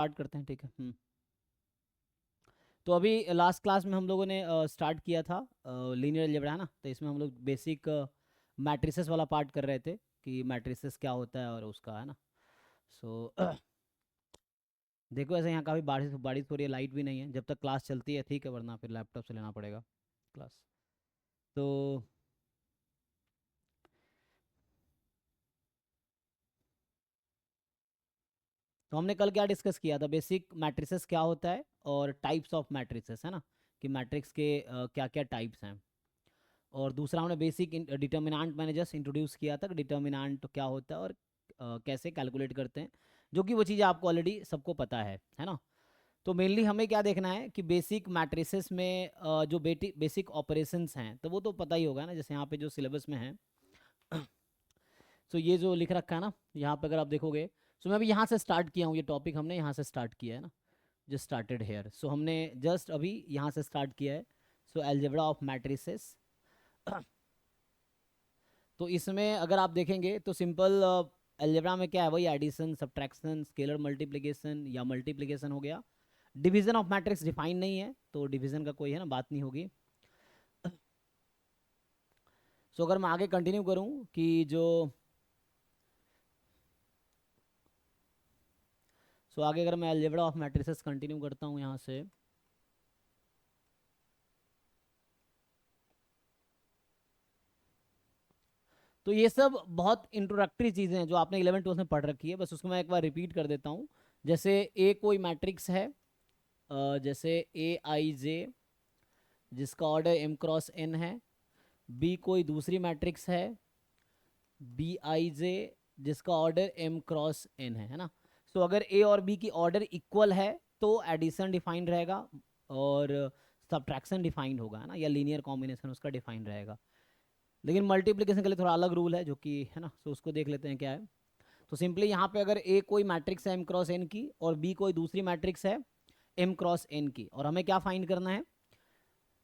Start करते हैं, ठीक है। तो अभी लास्ट क्लास में हम लोगों ने स्टार्ट किया था लीनियर अलजेब्रा, है ना। तो इसमें हम लोग बेसिक मैट्रिसेस वाला पार्ट कर रहे थे कि मैट्रिसेस क्या होता है और उसका, है ना। सो देखो, ऐसे यहाँ काफ़ी बारिश बारिश हो रही है, लाइट भी नहीं है। जब तक क्लास चलती है ठीक है, वरना फिर लैपटॉप से लेना पड़ेगा क्लास। तो हमने कल क्या डिस्कस किया था, बेसिक मैट्रिसेस क्या होता है और टाइप्स ऑफ मैट्रिसेस, है ना, कि मैट्रिक्स के क्या क्या टाइप्स हैं। और दूसरा हमने बेसिक डिटर्मिनेंट मैंने जस्ट इंट्रोड्यूस किया था कि डिटर्मिनेंट क्या होता है और कैसे कैलकुलेट करते हैं, जो कि वो चीज़ आपको ऑलरेडी सबको पता है ना। तो मेनली हमें क्या देखना है कि बेसिक मैट्रिसेस में जो बेसिक ऑपरेशंस हैं तो वो तो पता ही होगा ना, जैसे यहाँ पे जो सिलेबस में है। सो ये जो लिख रखा है ना यहाँ पे, अगर आप देखोगे, सो मैं अभी यहाँ से स्टार्ट किया हूँ, ये टॉपिक हमने यहाँ से स्टार्ट किया है ना, जस्ट स्टार्टेड हेयर। सो हमने जस्ट अभी यहाँ से स्टार्ट किया है। सो अलजेब्रा ऑफ मैट्रिसेस। तो इसमें अगर आप देखेंगे तो सिंपल अलजेब्रा में क्या है, वही एडिशन, सब्ट्रैक्शन, स्केलर मल्टीप्लिकेशन या मल्टीप्लिकेशन हो गया। डिवीजन ऑफ मैट्रिक्स डिफाइन नहीं है, तो डिवीजन का कोई, है ना, बात नहीं होगी। सो अगर मैं आगे कंटिन्यू करूं कि जो सो आगे अगर मैं अलजेब्रा ऑफ मैट्रिसेस कंटिन्यू करता हूं यहाँ से, तो ये सब बहुत इंट्रोडक्टरी चीज़ें हैं जो आपने 11 12 में पढ़ रखी है, बस उसको मैं एक बार रिपीट कर देता हूँ। जैसे ए कोई मैट्रिक्स है, जैसे ए आई जे, जिसका ऑर्डर एम क्रॉस एन है। बी कोई दूसरी मैट्रिक्स है, बी आई जे, जिसका ऑर्डर एम क्रॉस एन है ना। सो अगर ए और बी की ऑर्डर इक्वल है तो एडिशन डिफाइंड रहेगा और सब्ट्रैक्शन डिफाइंड होगा, है ना, या लीनियर कॉम्बिनेशन उसका डिफाइंड रहेगा। लेकिन मल्टीप्लिकेशन के लिए थोड़ा अलग रूल है जो कि, है ना, सो उसको देख लेते हैं क्या है। तो सिंपली यहाँ पे अगर ए कोई मैट्रिक्स है एम क्रॉस एन की और बी कोई दूसरी मैट्रिक्स है एम क्रॉस एन की, और हमें क्या फाइंड करना है,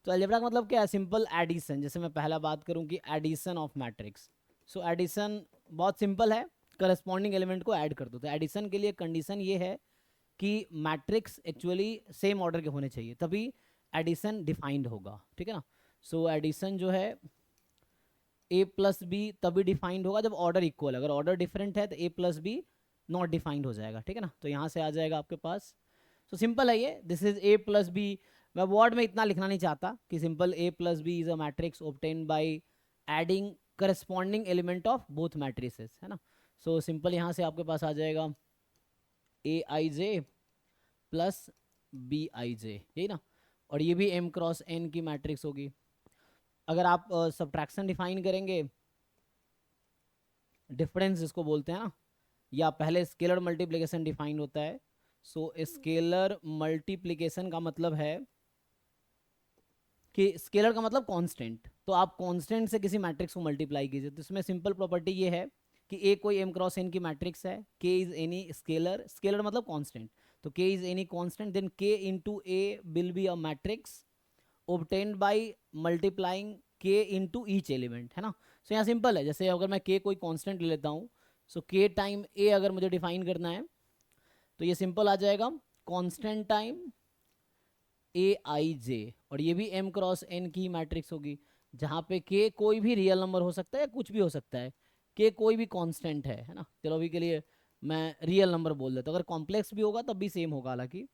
तो अलजेब्रा का मतलब क्या है, सिंपल एडिशन। जैसे मैं पहला बात करूं कि addition of matrix, so addition बहुत सिंपल है, करस्पॉन्डिंग एलिमेंट को ऐड कर दो। तो एडिशन के लिए कंडीशन ये है कि मैट्रिक्स एक्चुअली सेम ऑर्डर के होने चाहिए, तभी एडिशन डिफाइंड होगा, ठीक है ना। सो एडिशन जो है ए प्लस बी तभी डिफाइंड होगा जब ऑर्डर इक्वल है। अगर ऑर्डर डिफरेंट है तो ए प्लस बी नॉट डिफाइंड हो जाएगा, ठीक है ना। तो यहाँ से आ जाएगा आपके पास। सो सिंपल है ये, this is A plus B. मैं वर्ड में इतना लिखना नहीं चाहता कि simple A plus B is a matrix obtain by adding corresponding element of both matrices, है ना। सो सिंपल यहाँ से आपके पास आ जाएगा A I J plus B I जे, यही ना। और ये भी एम क्रॉस एन की मैट्रिक्स होगी। अगर आप सब्ट्रैक्शन डिफाइन करेंगे, डिफरेंस जिसको बोलते हैं ना, या पहले स्केलर मल्टीप्लिकेशन डिफाइन होता है। सो स्केलर मल्टीप्लिकेशन का मतलब है कि स्केलर का मतलब कांस्टेंट, तो आप कांस्टेंट से किसी मैट्रिक्स को मल्टीप्लाई कीजिए। तो इसमें सिंपल प्रॉपर्टी ये है कि ए कोई एम क्रॉस एन की मैट्रिक्स है, के इज एनी स्केलर, स्केलर मतलब कांस्टेंट, तो के इज एनी कांस्टेंट, देन के into A will be a matrix obtained by multiplying k into each element, है ना। सो यहाँ सिंपल है, जैसे अगर मैं k कोई कांस्टेंट ले लेता हूँ, सो k टाइम a अगर मुझे डिफाइन करना है तो ये सिंपल आ जाएगा कांस्टेंट टाइम ए आई जे, और ये भी m क्रॉस n की मैट्रिक्स होगी, जहाँ पे k कोई भी रियल नंबर हो सकता है या कुछ भी हो सकता है, k कोई भी कांस्टेंट है ना। चलो अभी के लिए मैं रियल नंबर बोल देता हूँ, अगर कॉम्प्लेक्स भी होगा तब भी सेम होगा हालांकि।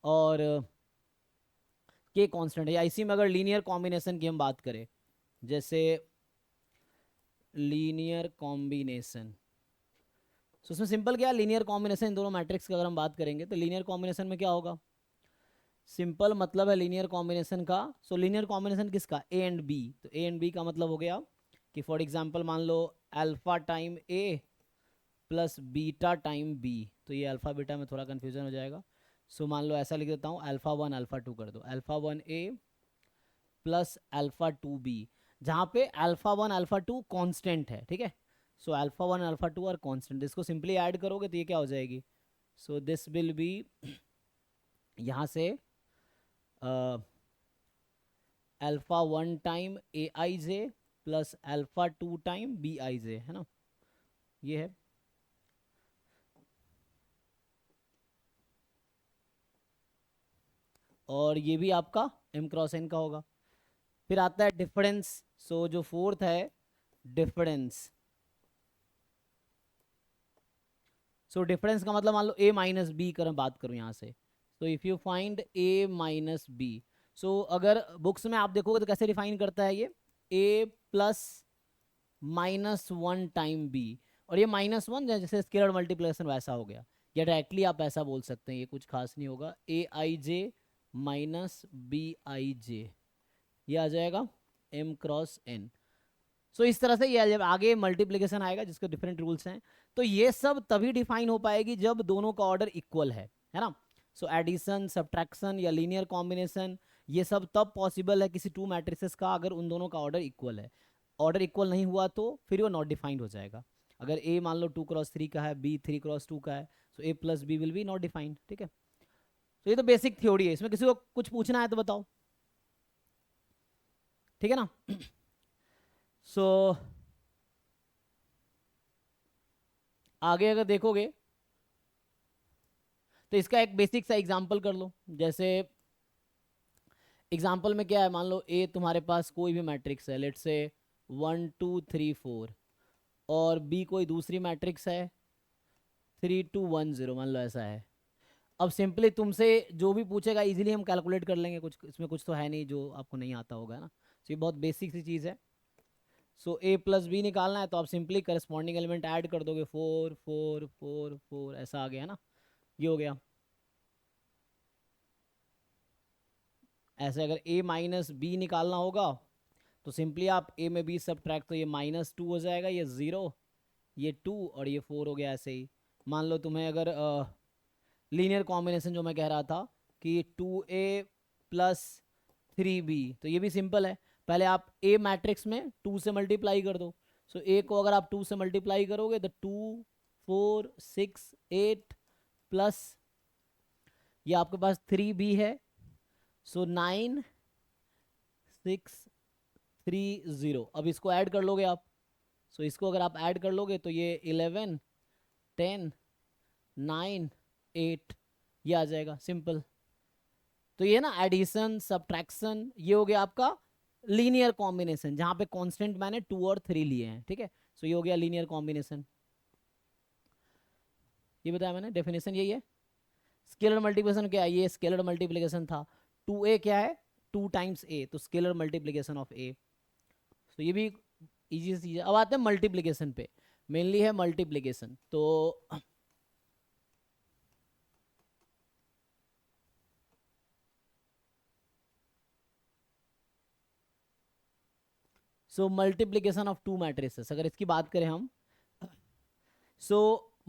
और के कांस्टेंट है, या इसी में अगर लीनियर कॉम्बिनेशन की हम बात करें, जैसे लीनियर कॉम्बिनेशन, तो उसमें सिंपल क्या है, लीनियर कॉम्बिनेशन इन दोनों मैट्रिक्स की अगर हम बात करेंगे तो लीनियर कॉम्बिनेशन में क्या होगा, सिंपल मतलब है लीनियर कॉम्बिनेशन का। सो लीनियर कॉम्बिनेशन किसका, ए एंड बी। तो ए एंड बी का मतलब हो गया कि फॉर एग्जांपल मान लो अल्फा टाइम ए प्लस बीटा टाइम बी। तो ये अल्फा बीटा में थोड़ा कन्फ्यूजन हो जाएगा। सो मान लो ऐसा लिख देता हूँ, अल्फा वन अल्फा टू कर दो, alpha one A plus alpha to B, जहाँ पे alpha one alpha two constant है, ठीक है। So alpha one alpha two और कॉन्स्टेंट, इसको सिंपली ऐड करोगे तो ये क्या हो जाएगी, सो दिस विल बी, यहाँ से alpha one time A I J plus alpha two time B I J, है ना, ये है। और ये भी आपका m क्रॉस n का होगा। फिर आता है डिफरेंस। सो जो फोर्थ है डिफरेंस। सो डिफरेंस का मतलब मान लो a माइनस बी कर बात करूं यहाँ से, तो if you find a minus B, so अगर बुक्स में आप देखोगे तो कैसे डिफाइन करता है ये, a प्लस -1 टाइम b, और ये -1 जैसे स्केलर मल्टीप्लिकेशन वैसा हो गया, या डायरेक्टली आप ऐसा बोल सकते हैं, ये कुछ खास नहीं होगा, a I J minus B I J, ये आ जाएगा m क्रॉस n। सो इस तरह से ये जब आगे मल्टीप्लिकेशन आएगा जिसके डिफरेंट रूल्स हैं, तो ये सब तभी डिफाइन हो पाएगी जब दोनों का ऑर्डर इक्वल है ना। सो एडिशन, सब्ट्रैक्शन या लीनियर कॉम्बिनेशन, ये सब तब पॉसिबल है किसी टू मैट्रिसेस का अगर उन दोनों का ऑर्डर इक्वल है। ऑर्डर इक्वल नहीं हुआ तो फिर वो नॉट डिफाइंड हो जाएगा। अगर ए मान लो 2x3 का है, बी 3x2 का है, so A plus B will be not defined. ठीक है, तो ये तो बेसिक थ्योरी है, इसमें किसी को कुछ पूछना है तो बताओ, ठीक है ना। सो आगे अगर देखोगे तो इसका एक बेसिक सा एग्जांपल कर लो। जैसे एग्जांपल में क्या है, मान लो ए तुम्हारे पास कोई भी मैट्रिक्स है, लेट्स से 1 2 3 4, और बी कोई दूसरी मैट्रिक्स है 3 2 1 0, मान लो ऐसा है। अब सिंपली तुमसे जो भी पूछेगा इजीली हम कैलकुलेट कर लेंगे, कुछ इसमें कुछ तो है नहीं जो आपको नहीं आता होगा, है ना। तो ये बहुत बेसिक सी चीज़ है। सो ए प्लस बी निकालना है तो आप सिंपली करस्पॉन्डिंग एलिमेंट ऐड कर दोगे, 4 4 4 4, ऐसा आ गया, है ना, ये हो गया। ऐसे अगर a माइनस बी निकालना होगा तो सिंपली आप a में b सब्ट्रैक्ट, तो ये -2 हो जाएगा, ये 0, ये 2 और ये 4 हो गया। ऐसे ही मान लो तुम्हें अगर लीनियर कॉम्बिनेशन जो मैं कह रहा था कि 2a प्लस 3b, तो ये भी सिंपल है। पहले आप a मैट्रिक्स में 2 से मल्टीप्लाई कर दो। सो a को अगर आप 2 से मल्टीप्लाई करोगे तो 2 4 6 8 प्लस ये आपके पास 3b है, सो 9 6 3 0। अब इसको ऐड कर लोगे आप, सो इसको अगर आप ऐड कर लोगे तो ये 11 10 9 8, ये आ जाएगा सिंपल। तो ये ना एडिशन सब्ट्रैक्शन, ये हो गया आपका लीनियर कॉम्बिनेशन जहां पे कांस्टेंट मैंने 2 और 3 लिए हैं। ठीक है, सो ये हो गया लीनियर कॉम्बिनेशन, ये बताया मैंने, डेफिनेशन यही है। स्केलर मल्टीप्लिकेशन क्या है, ये स्केलर मल्टीप्लिकेशन था। 2a क्या है, 2 टाइम्स a, तो स्केलर मल्टीप्लिकेशन ऑफ a। तो ये भी इजी सी चीज है। अब आते हैं मल्टीप्लिकेशन पे, मेनली है मल्टीप्लिकेशन। तो सो मल्टीप्लिकेशन ऑफ टू मैट्रिसेस अगर इसकी बात करें हम, सो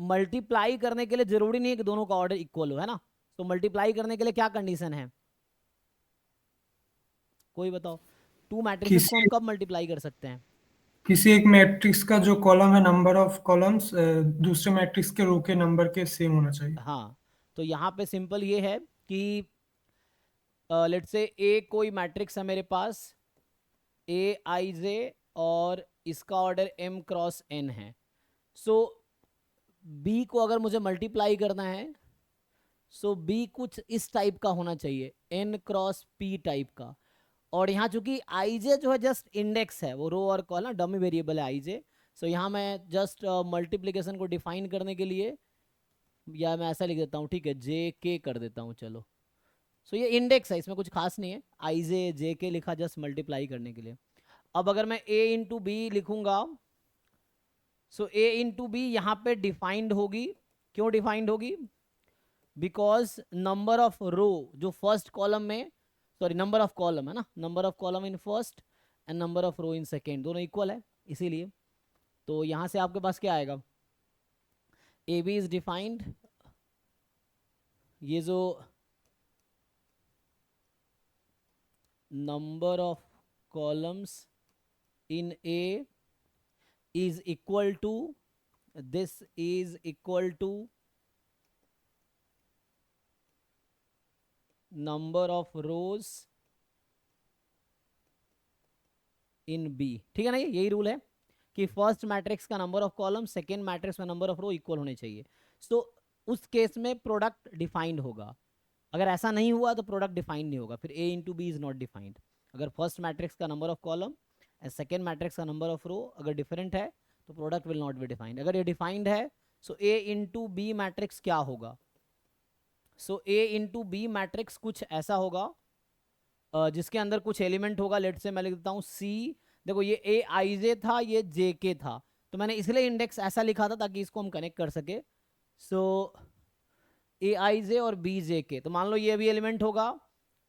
मल्टीप्लाई करने के लिए जरूरी नहीं है कि दोनों का ऑर्डर इक्वल हो, है ना। तो मल्टीप्लाई करने के लिए क्या कंडीशन है, कोई बताओ। टू मैट्रिसेस को हम किसी कब मल्टीप्लाई कर सकते हैं। किसी एक मैट्रिक्स का जो कॉलम है, नंबर ऑफ कॉलम्स दूसरे मैट्रिक्स के रो के नंबर के सेम होना चाहिए। हाँ, तो यहाँ पे सिंपल ये है कि लेट्स से ए कोई मैट्रिक्स है मेरे पास, ए आई जे, और इसका ऑर्डर m क्रॉस n है। सो b को अगर मुझे मल्टीप्लाई करना है, सो b कुछ इस टाइप का होना चाहिए, n क्रॉस p टाइप का। और यहाँ चूंकि आई जे जो है जस्ट इंडेक्स है, वो रो और कॉलम डमी वेरिएबल है आई जे। सो यहाँ मैं जस्ट मल्टीप्लिकेशन को डिफाइन करने के लिए, या मैं ऐसा लिख देता हूँ, ठीक है, जे के कर देता हूँ, चलो। सो ये इंडेक्स है, इसमें कुछ खास नहीं है, आई जे के लिखा जस्ट मल्टीप्लाई करने के लिए। अब अगर मैं a इंटू बी लिखूंगा, सो a इंटू बी यहाँ पे डिफाइंड होगी। क्यों डिफाइंड होगी, बिकॉज नंबर ऑफ रो जो फर्स्ट कॉलम में, सॉरी नंबर ऑफ कॉलम है ना, number of column in first and number of row in second दोनों इक्वल है, इसीलिए। तो यहाँ से आपके पास क्या आएगा, ए बी इज डिफाइंड, ये जो number of columns in A is equal to, this is equal to number of rows in B। ठीक है ना, यही रूल है कि फर्स्ट मैट्रिक्स का number of column second matrix में नंबर ऑफ रो इक्वल होने चाहिए। तो उस केस में प्रोडक्ट डिफाइंड होगा। अगर ऐसा नहीं हुआ तो प्रोडक्ट डिफाइंड नहीं होगा, फिर A into B is not defined. अगर फर्स्ट मैट्रिक्स का number of column and second matrix का नंबर ऑफ रो अगर डिफरेंट है तो product will not be defined. अगर ये डिफाइंड है so A into B matrix क्या होगा? So A into B matrix कुछ ऐसा होगा जिसके अंदर कुछ एलिमेंट होगा। लेट से मैं लिख देता हूँ सी। देखो ये ए आई जे था, ये जे के था, तो मैंने इसलिए इंडेक्स ऐसा लिखा था ताकि इसको हम कनेक्ट कर सके। सो ए आई जे और बी जे के, तो मान लो ये भी एलिमेंट होगा,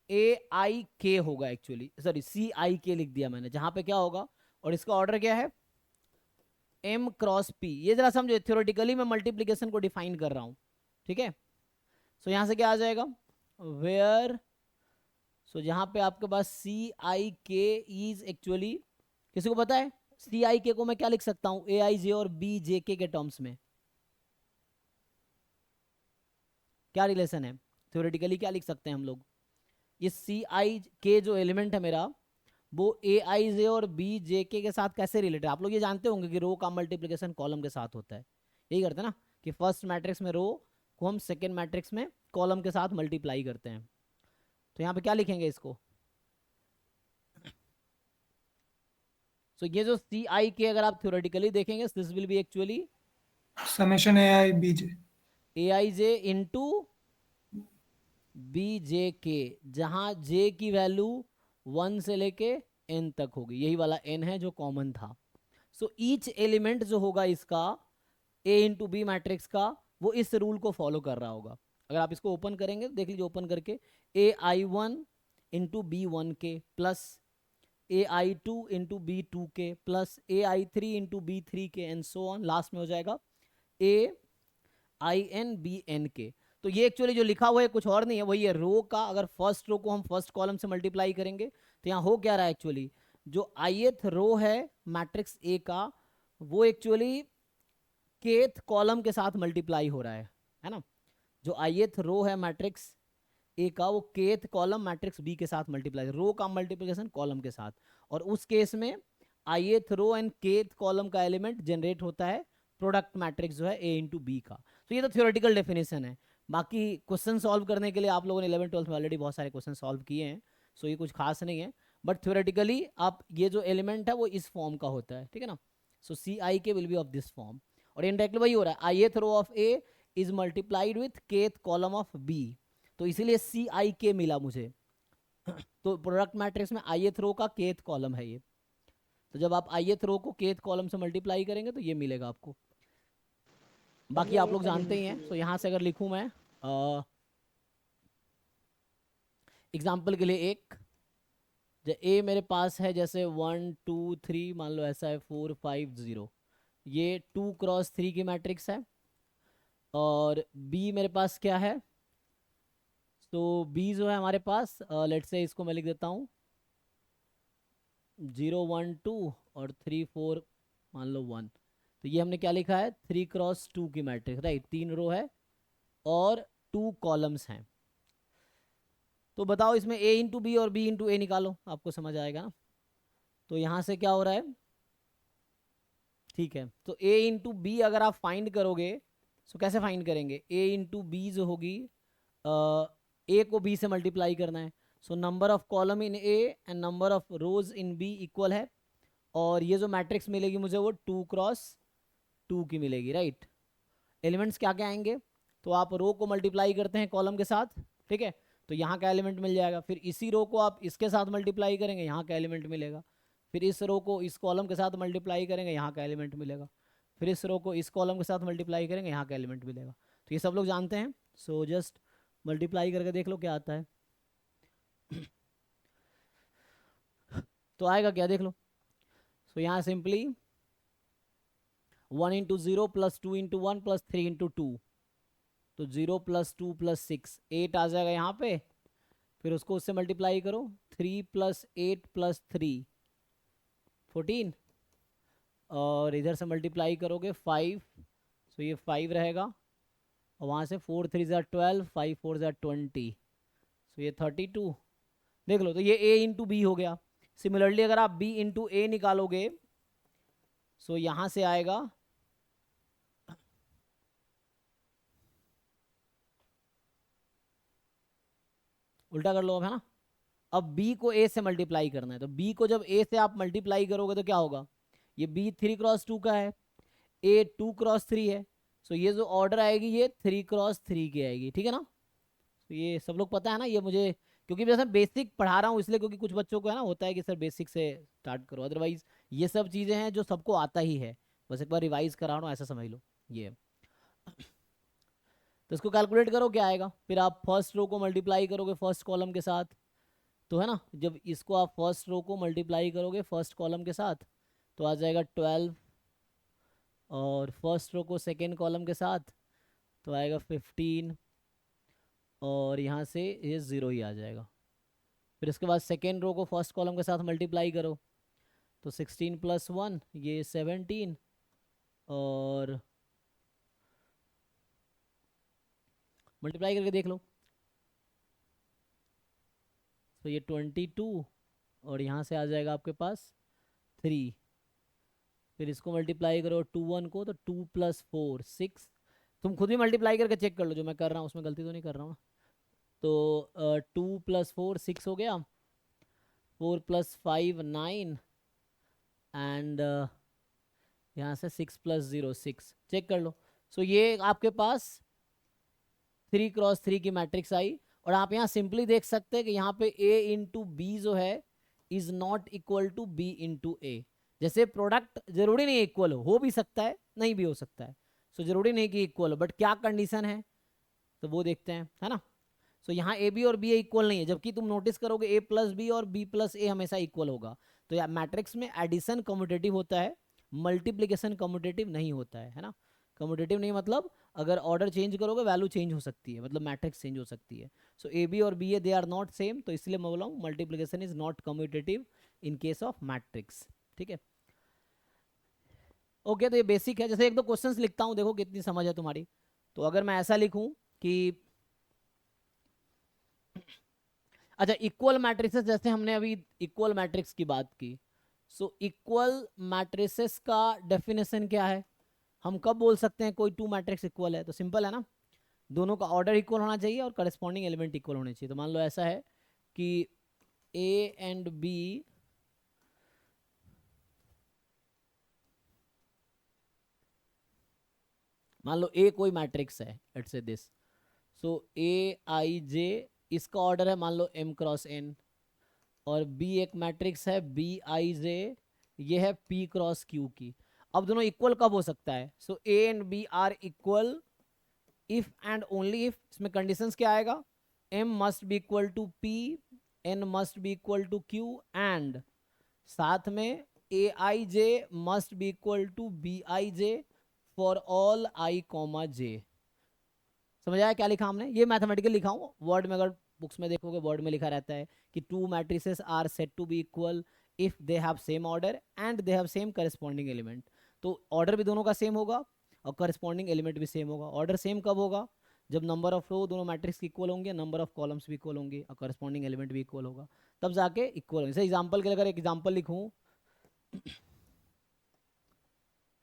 ए आई के होगा, एक्चुअली सॉरी सी आई के लिख दिया मैंने, जहां पे क्या होगा, और इसका ऑर्डर क्या है, एम क्रॉस पी। ये जरा समझो, थ्योरेटिकली मैं मल्टीप्लीकेशन को डिफाइन कर रहा हूं, ठीक है। सो यहां से क्या आ जाएगा, वेयर, सो जहां पे आपके पास सी आई के इज एक्चुअली, किसी को पता है सी आई के को मैं क्या लिख सकता हूं ए आई जे और बी जे के टर्म्स में? क्या रिलेशन है थ्योरेटिकली, क्या लिख सकते हैं हम लोग? ये सी आई के जो एलिमेंट है मेरा, वो ए आई जे और बी जे के साथ कैसे रिलेटेड है? आप लोग ये जानते होंगे कि रो का मल्टीप्लिकेशन कॉलम के साथ होता है, यही करते हैं ना, कि फर्स्ट मैट्रिक्स में रो को हम सेकेंड मैट्रिक्स में कॉलम के साथ मल्टीप्लाई करते हैं। तो यहाँ पे क्या लिखेंगे इसको? सो ये जो सी आई के अगर आप थ्योरेटिकली देखेंगे, this will be actually summation A I B J, A I J into B J K, जहां जे की वैल्यू 1 से लेके n तक होगी, यही वाला n है जो कॉमन था। सो ईच एलिमेंट जो होगा इसका ए इंटू बी मैट्रिक्स का, वो इस रूल को फॉलो कर रहा होगा। अगर आप इसको ओपन करेंगे, देख लीजिए ओपन करके, A I one into B one K plus A I two into B two K plus A I three into B three K and so on, last में हो जाएगा A I N B N K. तो ये actually जो लिखा हुआ है कुछ और नहीं है, वही है रो का, अगर फर्स्ट रो को हम फर्स्ट कॉलम से मल्टीप्लाई करेंगे तो यहाँ हो क्या रहा है एक्चुअली, जो आईएथ रो है मैट्रिक्स ए का, वो एक्चुअली केथ कॉलम के साथ मल्टीप्लाई हो रहा है ना। जो आईएथ रो है मैट्रिक्स ए का, वो केथ कॉलम मैट्रिक्स बी के साथ मल्टीप्लाई, रो का मल्टीप्लिकेशन कॉलम के साथ, और उस केस में ith row and kth column का एलिमेंट जनरेट होता है प्रोडक्ट मैट्रिक्स जो है ए इंटू बी का। तो ये तो थ्योरेटिकल डेफिनेशन है। बाकी क्वेश्चन सॉल्व करने के लिए आप लोगों ने 11th 12th में ऑलरेडी बहुत सारे क्वेश्चन सॉल्व किए हैं, सो ये कुछ खास नहीं है। बट थ्योरेटिकली आप ये जो एलिमेंट है वो इस फॉर्म का होता है, ठीक है ना। सो C I K will be of this form, और इनडायरेक्टली वही हो रहा है, ith row of A is multiplied with kth column of B, तो इसीलिए सी आई के मिला मुझे। तो प्रोडक्ट मैट्रिक्स में आईएथ रो का केथ कॉलम है ये, तो जब आप आईएथ रो को केथ कॉलम से मल्टीप्लाई करेंगे तो ये मिलेगा आपको। बाकी आप लोग जानते ही हैं। सो यहाँ से अगर लिखूँ मैं एग्जाम्पल के लिए एक, ए मेरे पास है जैसे 1 2 3, मान लो ऐसा है 4 5 0, ये 2 × 3 की मैट्रिक्स है। और बी मेरे पास क्या है, तो बी जो है हमारे पास, लेट से इसको मैं लिख देता हूँ 0 1 2 और 3 4 मान लो 1। तो ये हमने क्या लिखा है, 3 × 2 की मैट्रिक्स, राइट, 3 रो है और 2 कॉलम्स हैं। तो बताओ इसमें ए इंटू बी और बी इंटू ए निकालो, आपको समझ आएगा ना। तो यहाँ से क्या हो रहा है, ठीक है, तो ए इंटू बी अगर आप फाइंड करोगे, तो कैसे फाइंड करेंगे, ए इंटू बी जो होगी, ए को बी से मल्टीप्लाई करना है, so number of column in A and number of rows in B equal है, और ये जो मैट्रिक्स मिलेगी मुझे वो 2 × 2 की मिलेगी, राइट। एलिमेंट्स क्या क्या आएंगे, तो आप रो को मल्टीप्लाई करते हैं कॉलम के साथ, ठीक है, तो यहाँ का एलिमेंट मिल जाएगा, फिर इसी रो को आप इसके साथ मल्टीप्लाई करेंगे, यहाँ का एलिमेंट मिलेगा, फिर इस रो को इस कॉलम के साथ मल्टीप्लाई करेंगे, यहाँ का एलिमेंट मिलेगा, फिर इस रो को इस कॉलम के साथ मल्टीप्लाई करेंगे, यहाँ का एलिमेंट मिलेगा। तो ये सब लोग जानते हैं, सो जस्ट मल्टीप्लाई करके देख लो क्या आता है। तो आएगा क्या देख लो, सो यहाँ सिंपली 1 × 0 + 2 × 1 + 3 × 2, तो 0 + 2 + 6 8 आ जाएगा यहाँ पे, फिर उसको उससे मल्टीप्लाई करो, 3 + 8 + 3 14, और इधर से मल्टीप्लाई करोगे 5, सो ये 5 रहेगा, और वहाँ से 4 3 ज़ा 12, 5 4 ज़ा 20, सो ये 32। देख लो, तो ये a इंटू बी हो गया। सिमिलरली अगर आप b इंटू ए निकालोगे, सो यहाँ से आएगा उल्टा कर लो अब, है ना। अब b को a से मल्टीप्लाई करना है, तो b को जब a से आप मल्टीप्लाई करोगे तो क्या होगा, ये b 3x2 का है, a 2x3 है, सो ये जो ऑर्डर आएगी ये 3x3 की आएगी, ठीक है ना। तो ये सब लोग पता है ना, ये मुझे क्योंकि जैसे बेसिक पढ़ा रहा हूँ इसलिए, क्योंकि कुछ बच्चों को है ना होता है कि सर बेसिक से स्टार्ट करो, अदरवाइज ये सब चीज़ें हैं जो सबको आता ही है, बस एक बार रिवाइज करा रहा हूँ ऐसा समझ लो ये। तो इसको कैलकुलेट करो क्या आएगा, फिर आप फर्स्ट रो को मल्टीप्लाई करोगे फर्स्ट कॉलम के साथ, तो है ना, जब इसको आप फर्स्ट रो को मल्टीप्लाई करोगे फर्स्ट कॉलम के साथ तो आ जाएगा 12, और फर्स्ट रो को सेकेंड कॉलम के साथ तो आएगा 15, और यहाँ से ये 0 ही आ जाएगा। फिर इसके बाद सेकेंड रो को फर्स्ट कॉलम के साथ मल्टीप्लाई करो, तो 16 + 1 ये 17, और मल्टीप्लाई करके देख लो, तो ये 22, और यहाँ से आ जाएगा आपके पास 3, फिर इसको मल्टीप्लाई करो 2 1 को, तो 2 + 4 6, तुम खुद भी मल्टीप्लाई करके चेक कर लो, जो मैं कर रहा हूँ उसमें गलती तो नहीं कर रहा हूँ ना। तो 2 + 4 6 हो गया, 4 + 5 9, एंड यहाँ से 6 + 0 6, चेक कर लो। सो ये आपके पास 3x3 की मैट्रिक्स आई, और आप यहाँ सिंपली देख सकते हैं कि यहाँ पे a इंटू बी जो है is not equal to b into A. जैसे प्रोडक्ट जरूरी नहीं इक्वल हो भी सकता है, नहीं भी हो सकता है, सो जरूरी नहीं कि इक्वल हो, बट क्या कंडीशन है तो वो देखते हैं, है ना। सो यहाँ ए बी और बी इक्वल नहीं है, जबकि तुम नोटिस करोगे a + b और b + a हमेशा इक्वल होगा। तो यार मैट्रिक्स में एडिशन कम्यूटेटिव होता है, मल्टीप्लीकेशन कम्यूटेटिव नहीं होता है ना। कम्यूटेटिव नहीं मतलब अगर ऑर्डर चेंज करोगे वैल्यू चेंज हो सकती है, मतलब मैट्रिक्स चेंज हो सकती है। सो ए बी और B A they are not same, तो इसलिए मैं बोला हूँ multiplication is not commutative in case of matrix, ठीक है। ओके, तो ये बेसिक है। जैसे एक दो क्वेश्चंस लिखता हूँ, देखो कितनी समझ है तुम्हारी। तो अगर मैं ऐसा लिखूं कि अच्छा, इक्वल मैट्रिसेस, जैसे हमने अभी इक्वल मैट्रिक्स की बात की, सो इक्वल मैट्रिसेस का डेफिनेशन क्या है, हम कब बोल सकते हैं कोई टू मैट्रिक्स इक्वल है, तो सिंपल है ना, दोनों का ऑर्डर इक्वल होना चाहिए और करस्पॉन्डिंग एलिमेंट इक्वल होने चाहिए। तो मान लो ऐसा है कि ए एंड बी, मान लो ए कोई मैट्रिक्स है, let's say this, so A I जे, इसका ऑर्डर है मान लो m×n, और बी एक मैट्रिक्स है बी आई जे, ये है p×q की। अब दोनों इक्वल कब हो सकता है, so A and B are equal if and only if, इसमें कंडीशंस क्या आएगा, m must be equal to p, n must be equal to q, and साथ में A I J must be equal to B I J for all i, j। समझ आया क्या लिखा हमने, ये मैथमेटिकल लिखा हूँ, वर्ड में अगर बुक्स में देखोगे वर्ड में लिखा रहता है कि two matrices are said to be equal if they have same order and they have same corresponding element. तो ऑर्डर भी दोनों का सेम होगा और करस्पॉन्डिंग एलिमेंट भी सेम होगा। ऑर्डर सेम कब होगा, जब नंबर ऑफ रो दोनों मैट्रिक्स के इक्वल होंगे, नंबर ऑफ कॉलम्स भी इक्वल होंगे और करस्पॉन्डिंग एलिमेंट भी इक्वल होगा, तब जाके इक्वल होंगे। जैसे एग्जाम्पल के लिए अगर एक एग्जाम्पल लिखूँ,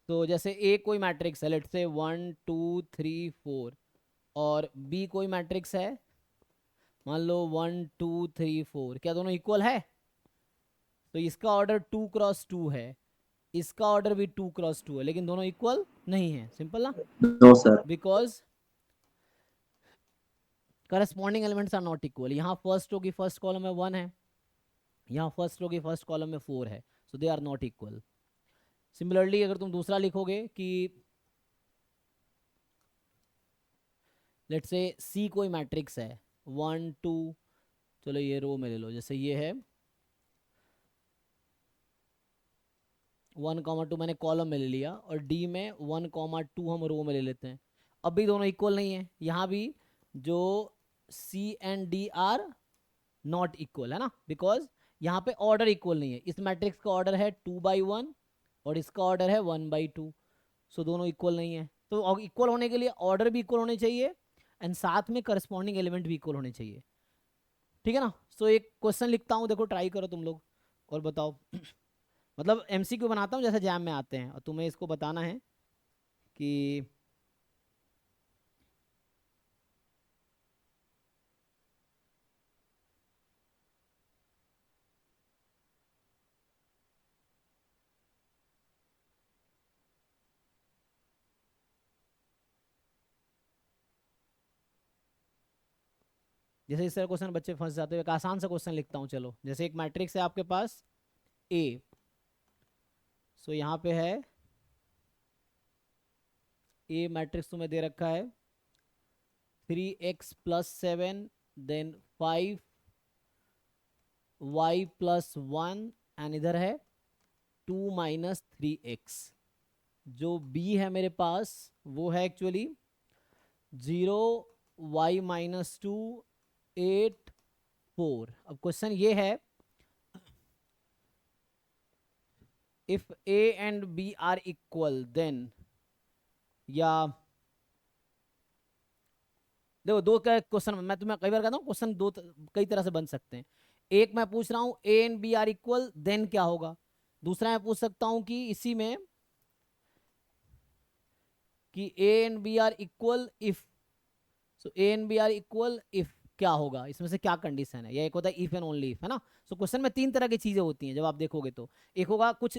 तो जैसे ए कोई मैट्रिक्स है, लेट्स से 1 2 3 4, और बी कोई मैट्रिक्स है मान लो 1 2 3 4, क्या दोनों इक्वल है, तो इसका ऑर्डर 2×2 है, इसका ऑर्डर भी 2×2 है, लेकिन दोनों इक्वल नहीं है, सिंपल ना, no sir. Because corresponding elements are not equal. यहाँ फर्स्ट रो की फर्स्ट कॉलम में 1 है, यहाँ फर्स्ट रो की फर्स्ट कॉलम में 4 है, so they are not equal. Similarly अगर तुम दूसरा लिखोगे कि लेट्स से सी कोई मैट्रिक्स है 1 2, चलो ये रो में ले लो, जैसे ये है 1,2 मैंने कॉलम में ले लिया, और डी में 1,2 हम रो में ले लेते हैं। अब भी दोनों इक्वल नहीं है, यहाँ भी जो C and D are not equal है ना, बिकॉज यहाँ पे ऑर्डर इक्वल नहीं है। इस मैट्रिक्स का ऑर्डर है 2/1 और इसका ऑर्डर है 1/2, सो दोनों इक्वल नहीं है। तो इक्वल होने के लिए ऑर्डर भी इक्वल होने चाहिए एंड साथ में करस्पॉन्डिंग एलिमेंट भी इक्वल होने चाहिए, ठीक है ना। सो एक क्वेश्चन लिखता हूँ, देखो ट्राई करो तुम लोग और बताओ। मतलब एमसीक्यू बनाता हूँ जैसे जैम में आते हैं, और तुम्हें इसको बताना है कि जैसे इस तरह क्वेश्चन बच्चे फंस जाते हैं। एक आसान सा क्वेश्चन लिखता हूँ, चलो। जैसे एक मैट्रिक्स है आपके पास ए, सो यहाँ पे है ए मैट्रिक्स तुम्हें दे रखा है 3x+7, देन 5y+1, एंड इधर है 2 - 3x। जो b है मेरे पास वो है एक्चुअली 0, y-2, 8, 4। अब क्वेश्चन ये है, if a and b are equal then, या देखो दो का क्वेश्चन मैं तुम्हें कई बार कहता हूँ, क्वेश्चन कई तरह से बन सकते हैं। एक मैं पूछ रहा हूँ A and B are equal then क्या होगा। दूसरा मैं पूछ सकता हूँ कि इसी में कि A and B are equal if, so A and B are equal if क्या होगा, इसमें से क्या कंडीशन है। या एक होता है इफ एंड ओनली इफ, है ना। सो क्वेश्चन में तीन तरह की चीजें होती हैं जब आप देखोगे तो। एक होगा कुछ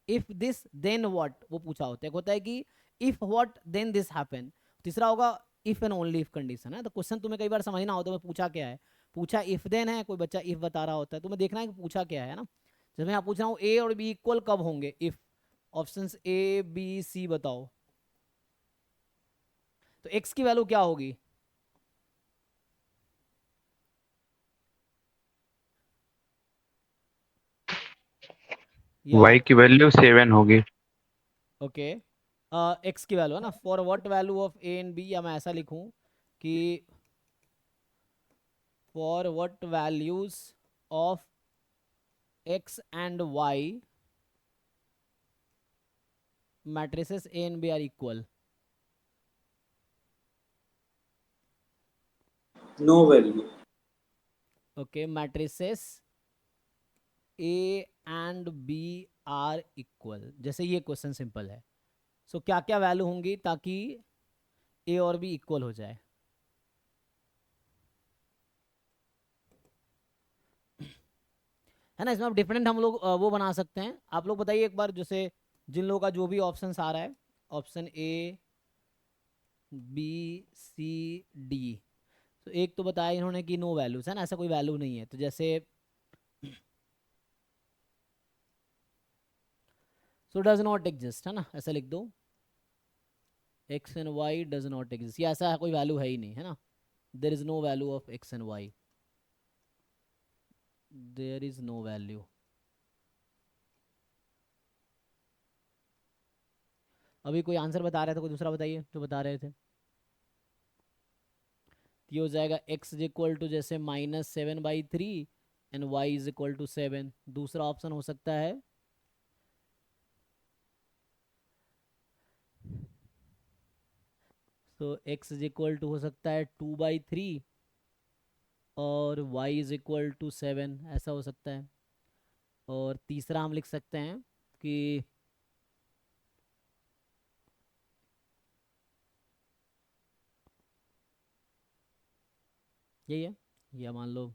इफ दिस देन व्हाट, वो पूछा होता है। एक होता है कि if what then this happen. तीसरा होगा if and only if condition है। तो क्वेश्चन तुम्हें कई बार समझना होता है पूछा क्या है। पूछा इफ देन है, कोई बच्चा इफ बता रहा होता है, तुम्हें देखना है कि पूछा क्या है ना। जैसे मैं पूछ रहा हूँ ए और बी इक्वल कब होंगे, if options A B C बताओ, तो एक्स की वैल्यू क्या होगी। या y की वैल्यू 7 होगी। ओके, एक्स की वैल्यू है ना, for what value of A and B, या मैं ऐसा लिखूं कि for what values of x and y matrices A and B are equal. No value. Okay, matrices A and B are equal, जैसे ये क्वेश्चन सिंपल है। सो क्या क्या वैल्यू होंगी ताकि ए और बी इक्वल हो जाए। है ना। इसमें अब डिफरेंट हम लोग वो बना सकते हैं। आप लोग बताइए एक बार, जैसे जिन लोगों का जो भी ऑप्शन आ रहा है, option A B C D, तो एक तो बताया इन्होंने कि नो वैल्यूज है ना, ऐसा कोई वैल्यू नहीं है। तो जैसे सो डज नॉट एग्जिस्ट, है ना, ऐसा लिख दो x and y does not exist, या ऐसा कोई वैल्यू है ही नहीं, है ना। There is no value of x and y, there is no value. अभी कोई आंसर बता रहा था, कोई दूसरा बताइए जो बता रहे थे। ये हो जाएगा x इज इक्वल टू जैसे -7/3 and y is equal to 7। दूसरा ऑप्शन हो सकता है तो x इज इक्वल टू हो सकता है 2/3 और y इज इक्वल टू 7, ऐसा हो सकता है। और तीसरा हम लिख सकते हैं कि यही है, या मान लो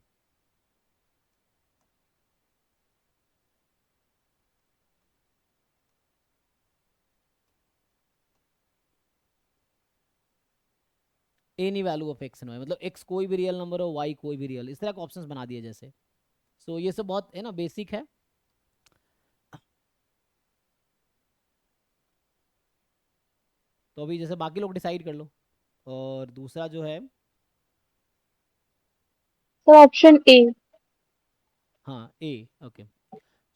any value of x and Y, मतलब x कोई भी रियल नंबर हो, y कोई भी रियल, इस तरह के ऑप्शंस बना दिए जैसे। सो ये सब बहुत है ना, बेसिक है। तो अभी जैसे बाकी लोग डिसाइड कर लो। और दूसरा जो है, सर ऑप्शन ए। हाँ ए, ओके।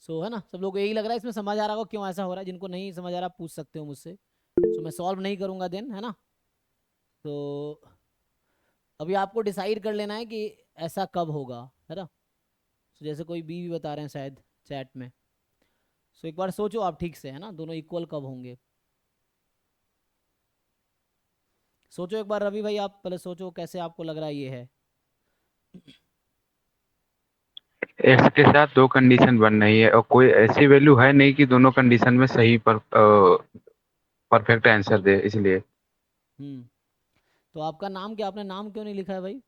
सो है ना, सब लोग यही लग रहा है, इसमें समझ आ रहा होगा क्यों ऐसा हो रहा है। जिनको नहीं समझ आ रहा पूछ सकते हो मुझसे, सो मैं सॉल्व नहीं करूंगा देन, है ना। तो अभी आपको डिसाइड कर लेना है कि ऐसा कब होगा, है ना। सो जैसे कोई बी भी बता रहे हैं शायद चैट में। सो एक बार सोचो आप ठीक से, है ना, दोनों इक्वल कब होंगे। सोचो एक बार रवि भाई, आप पहले सोचो कैसे आपको लग रहा है ये है। x के साथ दो कंडीशन बन रही है और कोई ऐसी वैल्यू है नहीं कि दोनों कंडीशन में सही पर परफेक्ट आंसर दे, इसलिए। हम्म। तो आपका नाम क्या, आपने नाम क्यों नहीं लिखा है भाई।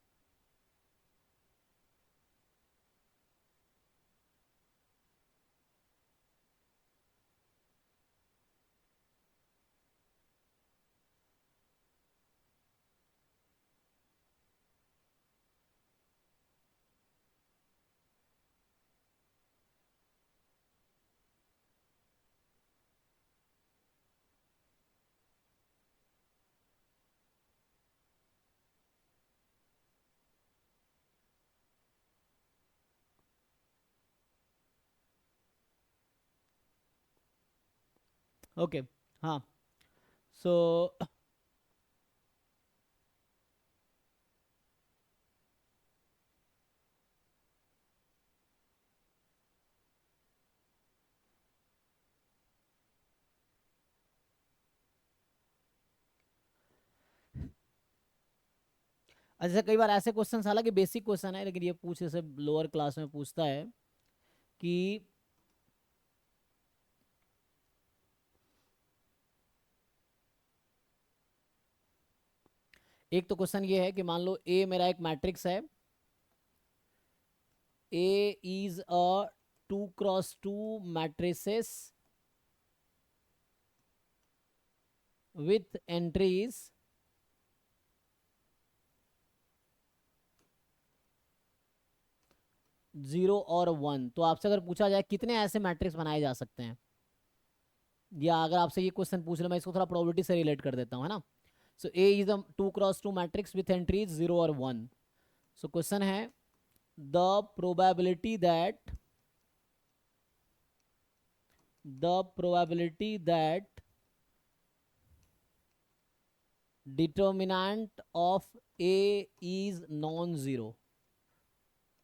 ओके, हाँ, सो अच्छा, कई बार ऐसे क्वेश्चन, हालांकि बेसिक क्वेश्चन है लेकिन ये पूछ जैसे लोअर क्लास में पूछता है कि एक तो क्वेश्चन ये है कि मान लो ए मेरा एक मैट्रिक्स है, A is a 2x2 matrices with entries 0 और 1, तो आपसे अगर पूछा जाए कितने ऐसे मैट्रिक्स बनाए जा सकते हैं, या अगर आपसे ये क्वेश्चन पूछ ले, मैं इसको थोड़ा प्रोबेबिलिटी से रिलेट कर देता हूँ, है ना। So A is a 2x2 matrix with entries 0 और 1। सो क्वेश्चन है the probability that determinant of A is non zero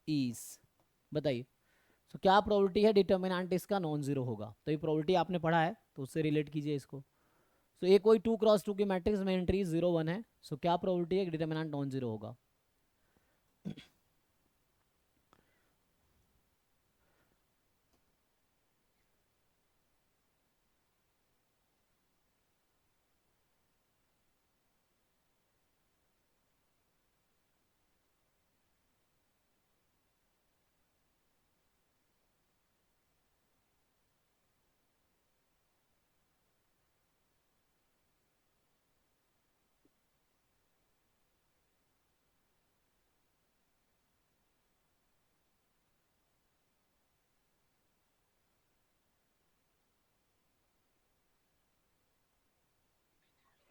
is, बताइए। तो क्या प्रोबेबिलिटी है डिटर्मिनेंट इसका नॉन जीरो होगा, तो ये प्रोबेबिलिटी आपने पढ़ा है तो उससे रिलेट कीजिए इसको। सो ये कोई 2x2 की मैट्रिक्स में एंट्री 0 1 है, सो क्या प्रोबेबिलिटी है डिटर्मिनेंट नॉन जीरो होगा।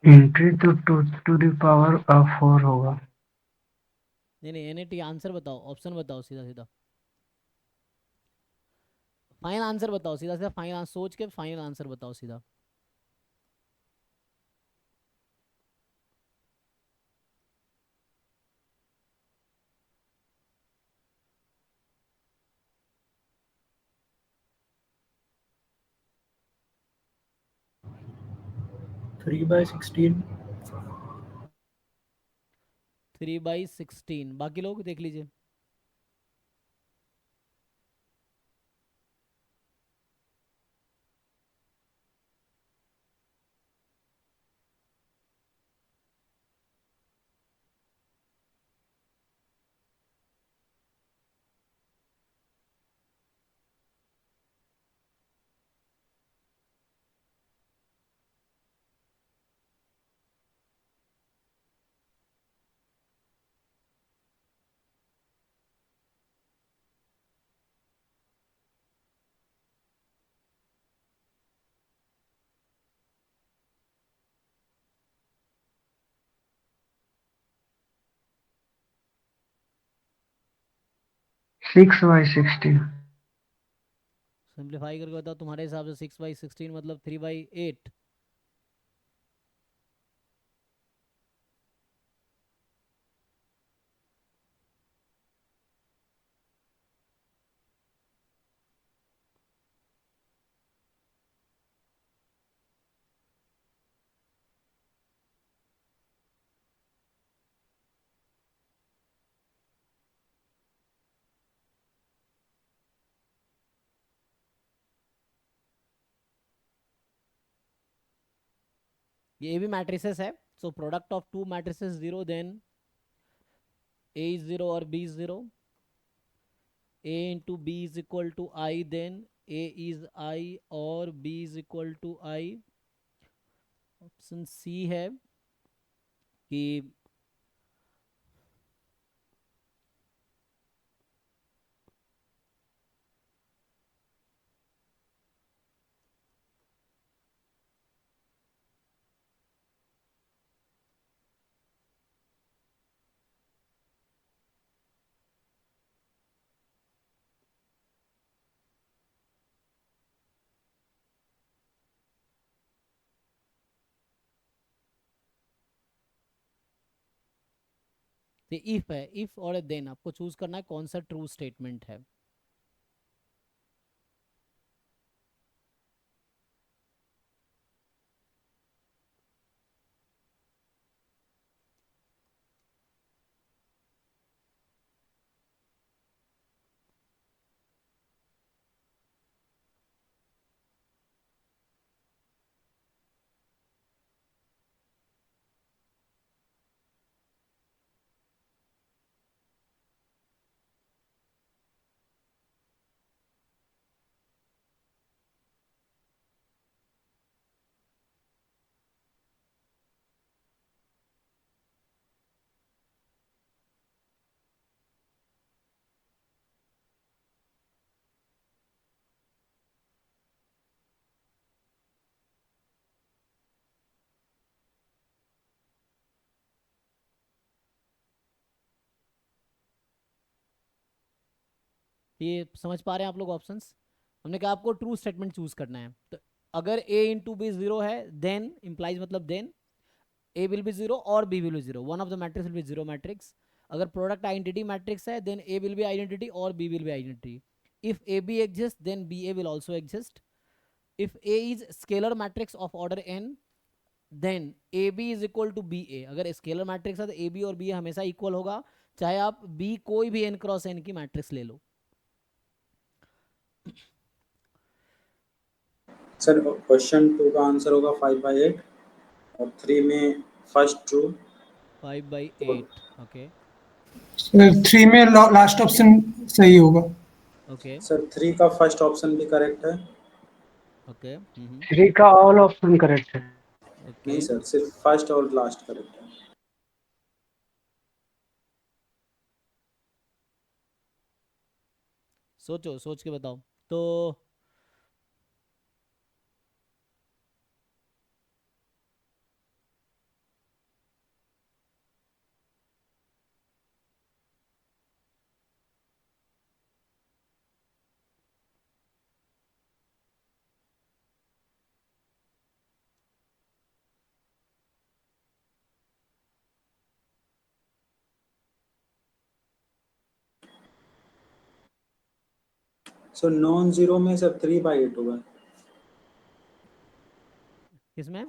एंट्री तो टू द पावर ऑफ 4 होगा। नहीं नहीं, एनएटी आंसर बताओ, ऑप्शन बताओ सीधा सीधा, फाइनल आंसर बताओ सीधा सीधा, फाइनल आंसर सोच के फाइनल आंसर बताओ सीधा। Three by 16। 3/16, बाकी लोग देख लीजिए। Six by 16। सिंप्लीफाई करके बताओ, तुम्हारे हिसाब से 6/16 मतलब 3/8। ये भी मैट्रिसेस है, so product of two matrices 0, then A is 0 और B is 0, a into b is equal to I, then a is I और b is equal to I। Option C है कि तो इफ है, इफ और then आपको choose करना है कौन सा ट्रू स्टेटमेंट है। ये समझ पा रहे हैं आप लोग ऑप्शंस? हमने कहा आपको ट्रू स्टेटमेंट चूज करना है। तो अगर a इंटू बी जीरो है देन इंप्लाइज मतलब then a will be zero और b will be zero, one of the matrix will be zero matrix. अगर प्रोडक्ट आइडेंटिटी मैट्रिक्स है then a will be identity और b will be identity. If a b exist then b a will also exist. If a is scalar matrix of order n then A B is equal to B A. अगर scalar matrix है तो ए B और B हमेशा equal होगा, चाहे आप B कोई भी n क्रॉस n की मैट्रिक्स ले लो। सर क्वेश्चन 2 का आंसर होगा 5/8 और 3 में फर्स्ट ट्रू। 5/8 ओके। सर 3 में लास्ट ऑप्शन सही होगा। ओके सर 3 का फर्स्ट ऑप्शन भी करेक्ट है। ओके 3 का ऑल ऑप्शन करेक्ट है। ओके नहीं सर, सिर्फ फर्स्ट और लास्ट करेक्ट है। सोचो, सोच के बताओ। तो सर नॉन जीरो में सर 3/8 होगा। किसमें?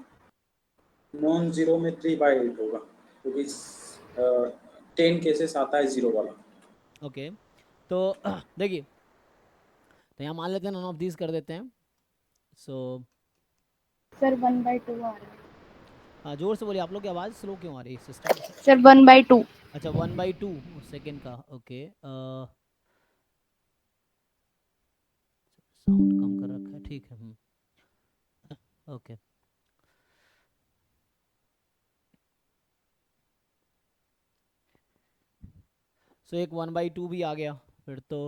नॉन जीरो में 3/8 होगा क्योंकि 10 केसेस आता है जीरो वाला। ओके तो देखिए, तो यहाँ मान लेते हैं नॉन ऑफ दीज कर देते हैं। सो सर 1/2 आ रहा है। हाँ, जोर से बोलिए, आप लोग की आवाज़ स्लो क्यों आ रही है सिस्टम? सर 1/2। अच्छा 1/2 सेकेंड का, ओके। साउंड कम कर रखा है, ठीक है। ओके सो एक 1/2 भी आ गया फिर तो।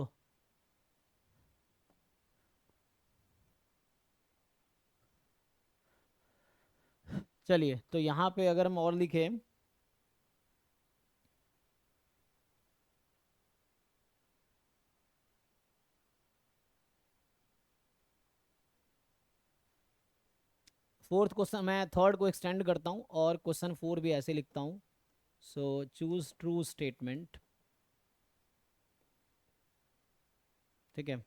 चलिए, तो यहाँ पे अगर हम और लिखें फोर्थ क्वेश्चन, मैं थर्ड को एक्सटेंड करता हूँ और क्वेश्चन 4 भी ऐसे लिखता हूँ। सो चूज ट्रू स्टेटमेंट, ठीक है।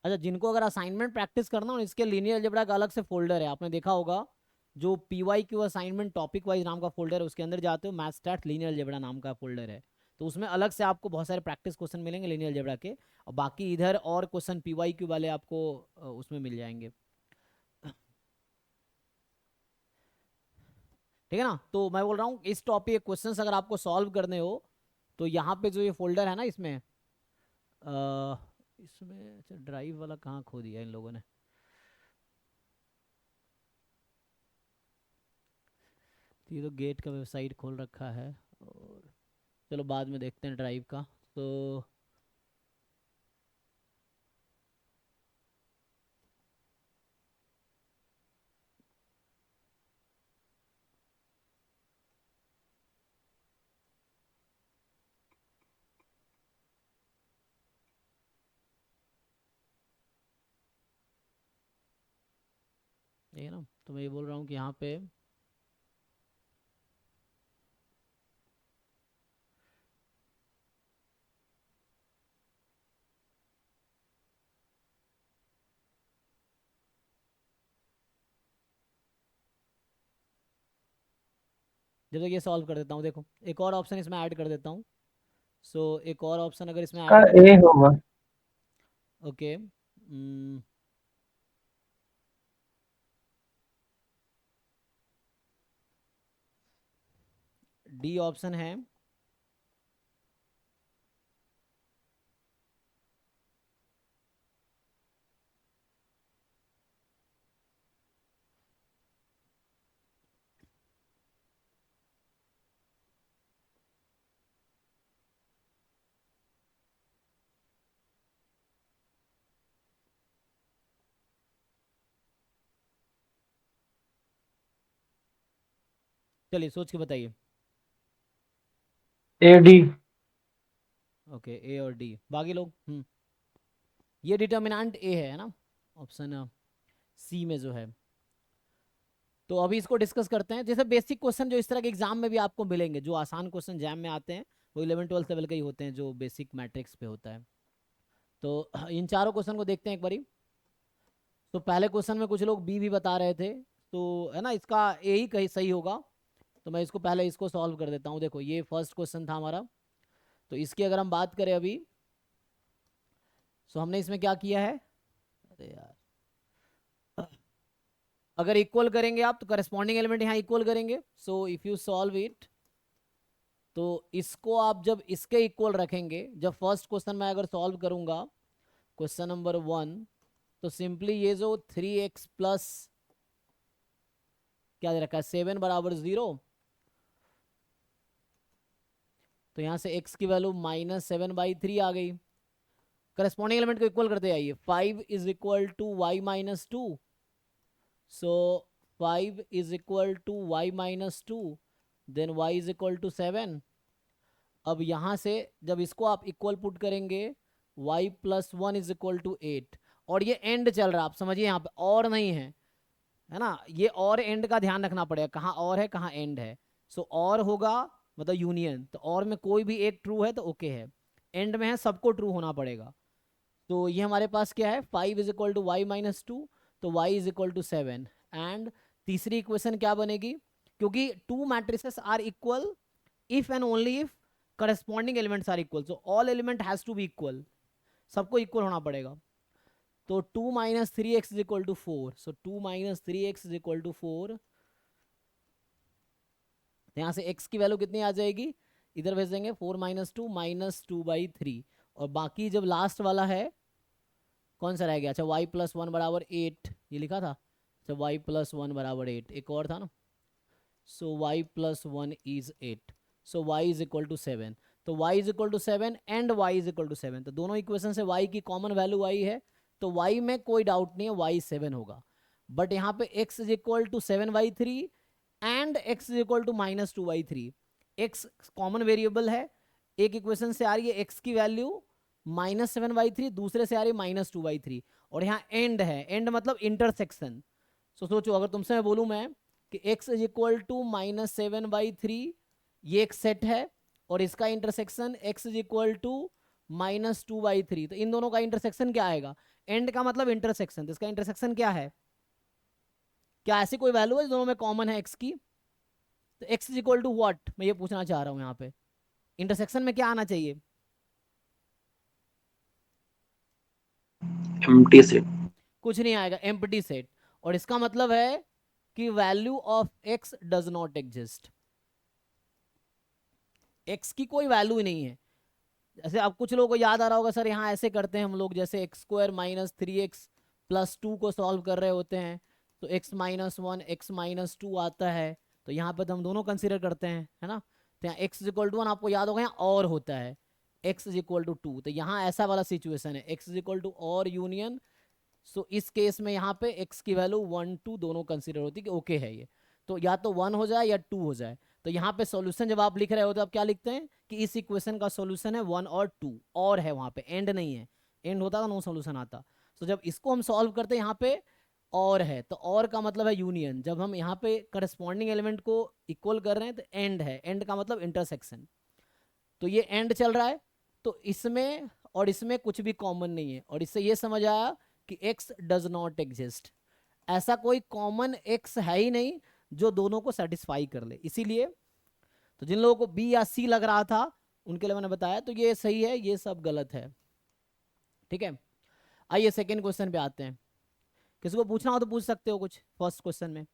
अच्छा, जिनको अगर असाइनमेंट प्रैक्टिस करना हो, इसके लीनियर अलजेब्रा का अलग से फोल्डर है, आपने देखा होगा जो PYQ असाइनमेंट टॉपिक वाइज नाम का फोल्डर है, उसके अंदर जाते हो मैथ स्टैट्स लीनियर अलजेब्रा नाम का फोल्डर है। तो उसमें अलग से आपको बहुत सारे प्रैक्टिस क्वेश्चन मिलेंगे लीनियर अलजेब्रा के, और बाकी इधर और क्वेश्चन PYQ वाले आपको उसमें मिल जाएंगे, ठीक है ना। तो मैं बोल रहा हूँ इस टॉपिक क्वेश्चंस अगर आपको सॉल्व करने हो तो यहाँ पे जो ये फोल्डर है ना, इसमें इसमें अच्छा ड्राइव वाला कहाँ खो दिया इन लोगों ने। तो ये तो गेट का वेबसाइट खोल रखा है, और चलो बाद में देखते हैं ड्राइव का। तो ये ना, तो मैं ये बोल रहा हूँ कि यहाँ पे जब तक ये सॉल्व कर देता हूँ, देखो एक और ऑप्शन इसमें ऐड कर देता हूँ। सो एक और ऑप्शन अगर इसमें का ऐड ए होगा। ओके, डी ऑप्शन है। चलिए सोच के बताइए। A D. ओके, ए और डी, बाकी लोग ये डिटर्मिनेंट ए है ना, ऑप्शन सी में जो है। तो अभी इसको डिस्कस करते हैं। जैसे बेसिक क्वेश्चन जो इस तरह के एग्जाम में भी आपको मिलेंगे, जो आसान क्वेश्चन जैम में आते हैं, वो 11-12 लेवल के ही होते हैं, जो बेसिक मैट्रिक्स पे होता है। तो इन चारों क्वेश्चन को देखते हैं एक बारी। तो पहले क्वेश्चन में कुछ लोग बी भी बता रहे थे, तो है ना, इसका ए ही कहीं सही होगा। तो मैं इसको पहले इसको सॉल्व कर देता हूँ। देखो ये फर्स्ट क्वेश्चन था हमारा, तो इसकी अगर हम बात करें अभी, तो हमने इसमें क्या किया है, अरे यार, अगर इक्वल करेंगे आप तो करस्पॉन्डिंग एलिमेंट यहाँ इक्वल करेंगे। So if you solve it, तो इसको आप जब इसके इक्वल रखेंगे, जब फर्स्ट क्वेश्चन मैं अगर सॉल्व करूंगा क्वेश्चन नंबर 1, तो सिंपली ये जो 3x प्लस क्या दे रखा है 7 बराबर 0, तो यहाँ से x की वैल्यू -7/3 आ गई। करस्पॉन्डिंग एलिमेंट को इक्वल करते आइए, 5 is equal to y minus 2, so 5 is equal to y minus 2, then y is equal to 7। अब यहाँ से जब इसको आप इक्वल पुट करेंगे, y plus 1 is equal to 8, और ये एंड चल रहा है, आप समझिए यहाँ पे और नहीं है ना, ये और एंड का ध्यान रखना पड़ेगा, कहाँ और है कहाँ एंड है। सो और होगा मतलब यूनियन, तो और में कोई भी एक ट्रू है तो ओके है, एंड में है सबको ट्रू होना पड़ेगा। तो ये हमारे पास क्या है, 5 is equal to y minus 2, तो y is equal to 7। And तीसरी इक्वेशन क्या बनेगी, क्योंकि two matrices are equal if and only if corresponding elements are equal, so all element has to be equal, सबको इक्वल होना पड़ेगा। तो 2 minus 3x is equal to 4, so 2 minus 3x is equal to 4। यहाँ से x की value कितनी आ जाएगी, इधर भेज देंगे 4 माइनस 2 -2/3, और बाकी जब लास्ट वाला है कौन सा रह गया, अच्छा y प्लस 1 बराबर 8, ये लिखा था, अच्छा y प्लस 1 बराबर 8, एक और था ना, so y plus 1 is 8, so y is equal to 7। तो y is equal to 7 and y is equal to 7, तो दोनों इक्वेशन से y की कॉमन वैल्यू आई है, तो y में कोई डाउट नहीं है, y 7 होगा। बट यहाँ पे x is equal to 7/3 and x is equal to -2/3, x common variable है, एक इक्वेशन से आ रही है x की वैल्यू -7/3, दूसरे से आ रही है -2/3, और यहाँ एंड है, एंड मतलब इंटरसेक्शन। सो सोचो अगर तुमसे मैं बोलूँ मैं कि x इज इक्वल टू -7/3, ये एक सेट है, और इसका intersection x is equal to -2/3, तो इन दोनों का इंटरसेक्शन क्या आएगा, एंड का मतलब इंटरसेक्शन, तो इसका इंटरसेक्शन क्या है, क्या ऐसी कोई वैल्यू है दोनों में कॉमन है x की, तो x is equal to what, मैं ये पूछना चाह रहा हूं यहाँ पे इंटरसेक्शन में क्या आना चाहिए, एम्प्टी सेट। कुछ नहीं आएगा, एम्प्टी सेट, और इसका मतलब है कि value of x does not exist, x की कोई वैल्यू ही नहीं है। जैसे अब कुछ लोगों को याद आ रहा होगा सर यहाँ ऐसे करते हैं हम लोग, जैसे x² - 3x + 2 को सॉल्व कर रहे होते हैं, तो x - 1 x - 2 आता है, तो यहाँ पे तो हम दोनों कंसीडर करते हैं, है ना। तो यहाँ x इज इक्वल टू 1 आपको याद होगा, यहाँ और होता है x इज इक्वल टू 2, तो यहाँ ऐसा वाला सिचुएशन है x इज इक्वल टू और यूनियन। सो इस केस में यहाँ पे x की वैल्यू 1 2 दोनों कंसीडर होती है कि ओके है ये, तो या तो 1 हो जाए या 2 हो जाए। तो यहाँ पे सॉल्यूशन जब आप लिख रहे हो तो आप क्या लिखते हैं कि इस इक्वेशन का सॉल्यूशन है 1 और 2, और है वहाँ पे, एंड नहीं है, एंड होता तो नो सॉल्यूशन आता। तो जब इसको हम सॉल्व करते हैं यहाँ पे और है, तो और का मतलब है यूनियन, जब हम यहाँ पे करस्पॉन्डिंग एलिमेंट को इक्वल कर रहे हैं तो एंड है, एंड का मतलब इंटरसेक्शन, तो ये एंड चल रहा है, तो इसमें और इसमें कुछ भी कॉमन नहीं है, और इससे ये समझ आया कि x डज नॉट एग्जिस्ट, ऐसा कोई कॉमन x है ही नहीं जो दोनों को सेटिस्फाई कर ले। इसीलिए तो जिन लोगों को B या C लग रहा था उनके लिए मैंने बताया, तो ये सही है, ये सब गलत है, ठीक है। आइए सेकेंड क्वेश्चन पे आते हैं, किसी को पूछना हो तो पूछ सकते हो कुछ फर्स्ट क्वेश्चन में।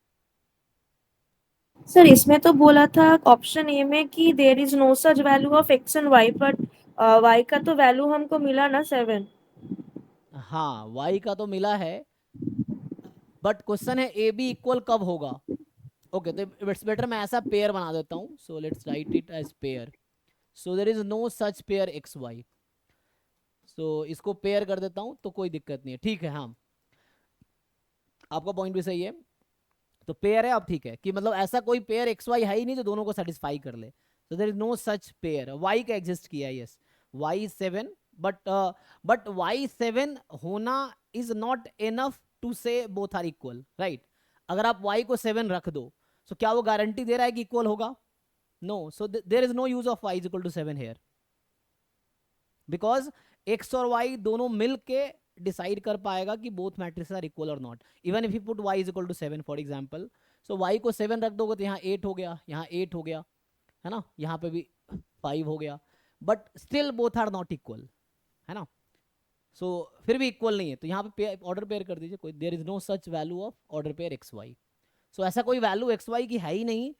सर इसमें तो बोला था ऑप्शन ए में कि there is no such value of x and y, but y का तो वैल्यू हमको मिला ना 7। हाँ y का तो मिला है, बट क्वेश्चन है ए बी इक्वल कब होगा। ओके तो इट्स बेटर मैं ऐसा पेयर बना देता हूँ, so let's write it as pair. So there is no such pair x Y, so इसको पेयर कर देता हूँ तो कोई दिक्कत नहीं है, ठीक है। हाँ आपका पॉइंट भी सही है, तो पेयर है अब, ठीक है, कि मतलब ऐसा कोई पेयर एक्स वाई है ही नहीं जो दोनों को सेटिस्फाई कर ले, तो there is no such pair. Y का एग्जिस्ट किया है, यस वाई 7, बट वाई 7 होना is not enough to say both are equal, right. अगर आप y को 7 रख दो तो क्या वो गारंटी दे रहा है कि इक्वल होगा? No, so there is no use of y is equal to 7 here, because x और y दोनों मिल के डिसाइड कर पाएगा कि बोथ मैट्रिक्स आर इक्वल और not. Even if you put y is equal to 7 for example, so y को 7 रख दोगे तो यहाँ 8 हो गया, यहाँ 8 हो गया, है ना, यहाँ पे भी 5 हो गया, but still both are not equal, है ना। सो फिर भी इक्वल नहीं है, तो यहाँ पे ऑर्डर पेयर कर दीजिए, कोई there is no such value of order pair x Y. So ऐसा कोई वैल्यू एक्स वाई की है ही नहीं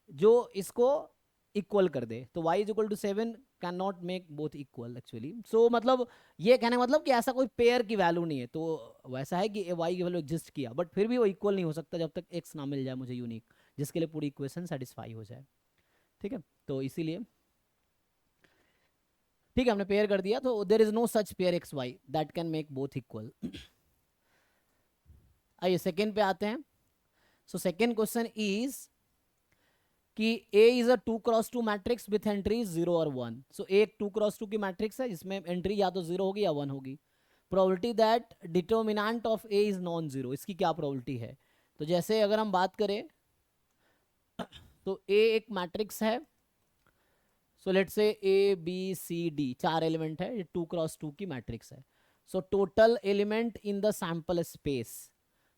जो इसको इक्वल कर दे, तो y is equal to 7 can not make both equal actually. So मतलब ये कहने का मतलब कि ऐसा कोई पेयर की वैल्यू नहीं है, तो वैसा है कि y की वैल्यू एग्जिस्ट किया, बट फिर भी वो इक्वल नहीं हो सकता जब तक x ना मिल जाए मुझे यूनिक, जिसके लिए पूरी इक्वेशन सेटिस्फाई हो जाए, ठीक है। तो इसीलिए ठीक है हमने पेयर कर दिया, तो there is no such pair x y that can make both equal. आइए सेकेंड पे आते हैं। सो सेकेंड क्वेश्चन इज कि A is a 2x2 matrix with entry 0 और 1। सो एक 2x2 की मैट्रिक्स है जिसमें एंट्री या तो 0 होगी या 1 होगी। Probability that determinant of A is non zero, इसकी क्या प्रोबेबिलिटी है? तो जैसे अगर हम बात करें तो A एक मैट्रिक्स है, so let's say A B C D 4 element है, ये 2x2 की मैट्रिक्स है। So total element in the sample space,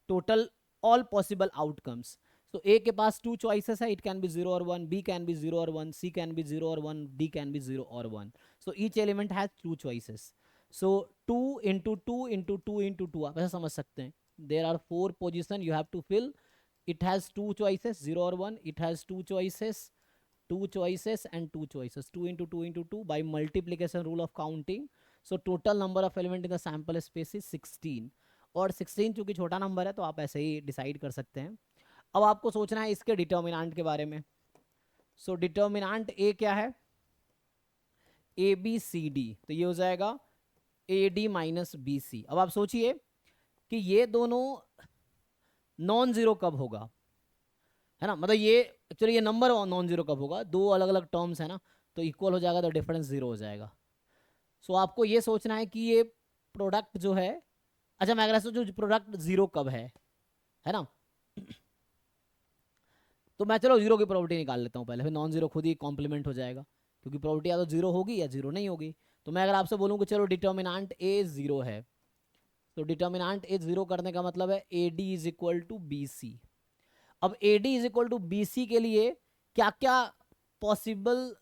total all possible outcomes. तो A के पास 2 चॉइसेस है, इट कैन बी 0 और 1, B कैन बी 0 और 1, C कैन बी 0 और 1, D कैन बी 0 और 1। So each element has 2 choices. So 2 into 2 into 2 into 2 आप ऐसा समझ सकते हैं, there are 4 position you have to fill, it has 2 choices 0 और 1, it has 2 choices 2 choices and 2 choices, 2 into 2 into 2 by multiplication rule of counting. So total number of element in the sample space is 16, और 16 चूंकि छोटा number है तो आप ऐसे ही decide कर सकते हैं। अब आपको सोचना है इसके डिटर्मिनेंट के बारे में। सो डिटर्मिनेंट A क्या है? ABCD, तो ये हो जाएगा AD माइनस BC। अब आप सोचिए कि ये दोनों नॉन जीरो कब होगा, है ना, मतलब ये एक्चुअली ये नंबर नॉन जीरो कब होगा, दो अलग अलग टर्म्स है ना, तो इक्वल हो जाएगा तो डिफरेंस जीरो हो जाएगा। सो आपको ये सोचना है कि ये प्रोडक्ट जो है, अच्छा मैं अगर सोचूं प्रोडक्ट जीरो कब है ना, तो मैं चलो जीरो की प्रोबेबिलिटी निकाल लेता हूँ पहले, फिर नॉन जीरो खुद ही कॉम्प्लीमेंट हो जाएगा, क्योंकि प्रोबेबिलिटी या तो जीरो होगी या जीरो नहीं होगी। तो मैं अगर आपसे बोलूँ कि चलो डिटर्मिनेंट A जीरो है, तो डिटर्मिनेंट A जीरो करने का मतलब है AD is equal to BC। अब AD is equal to BC के लिए क्या क्या पॉसिबल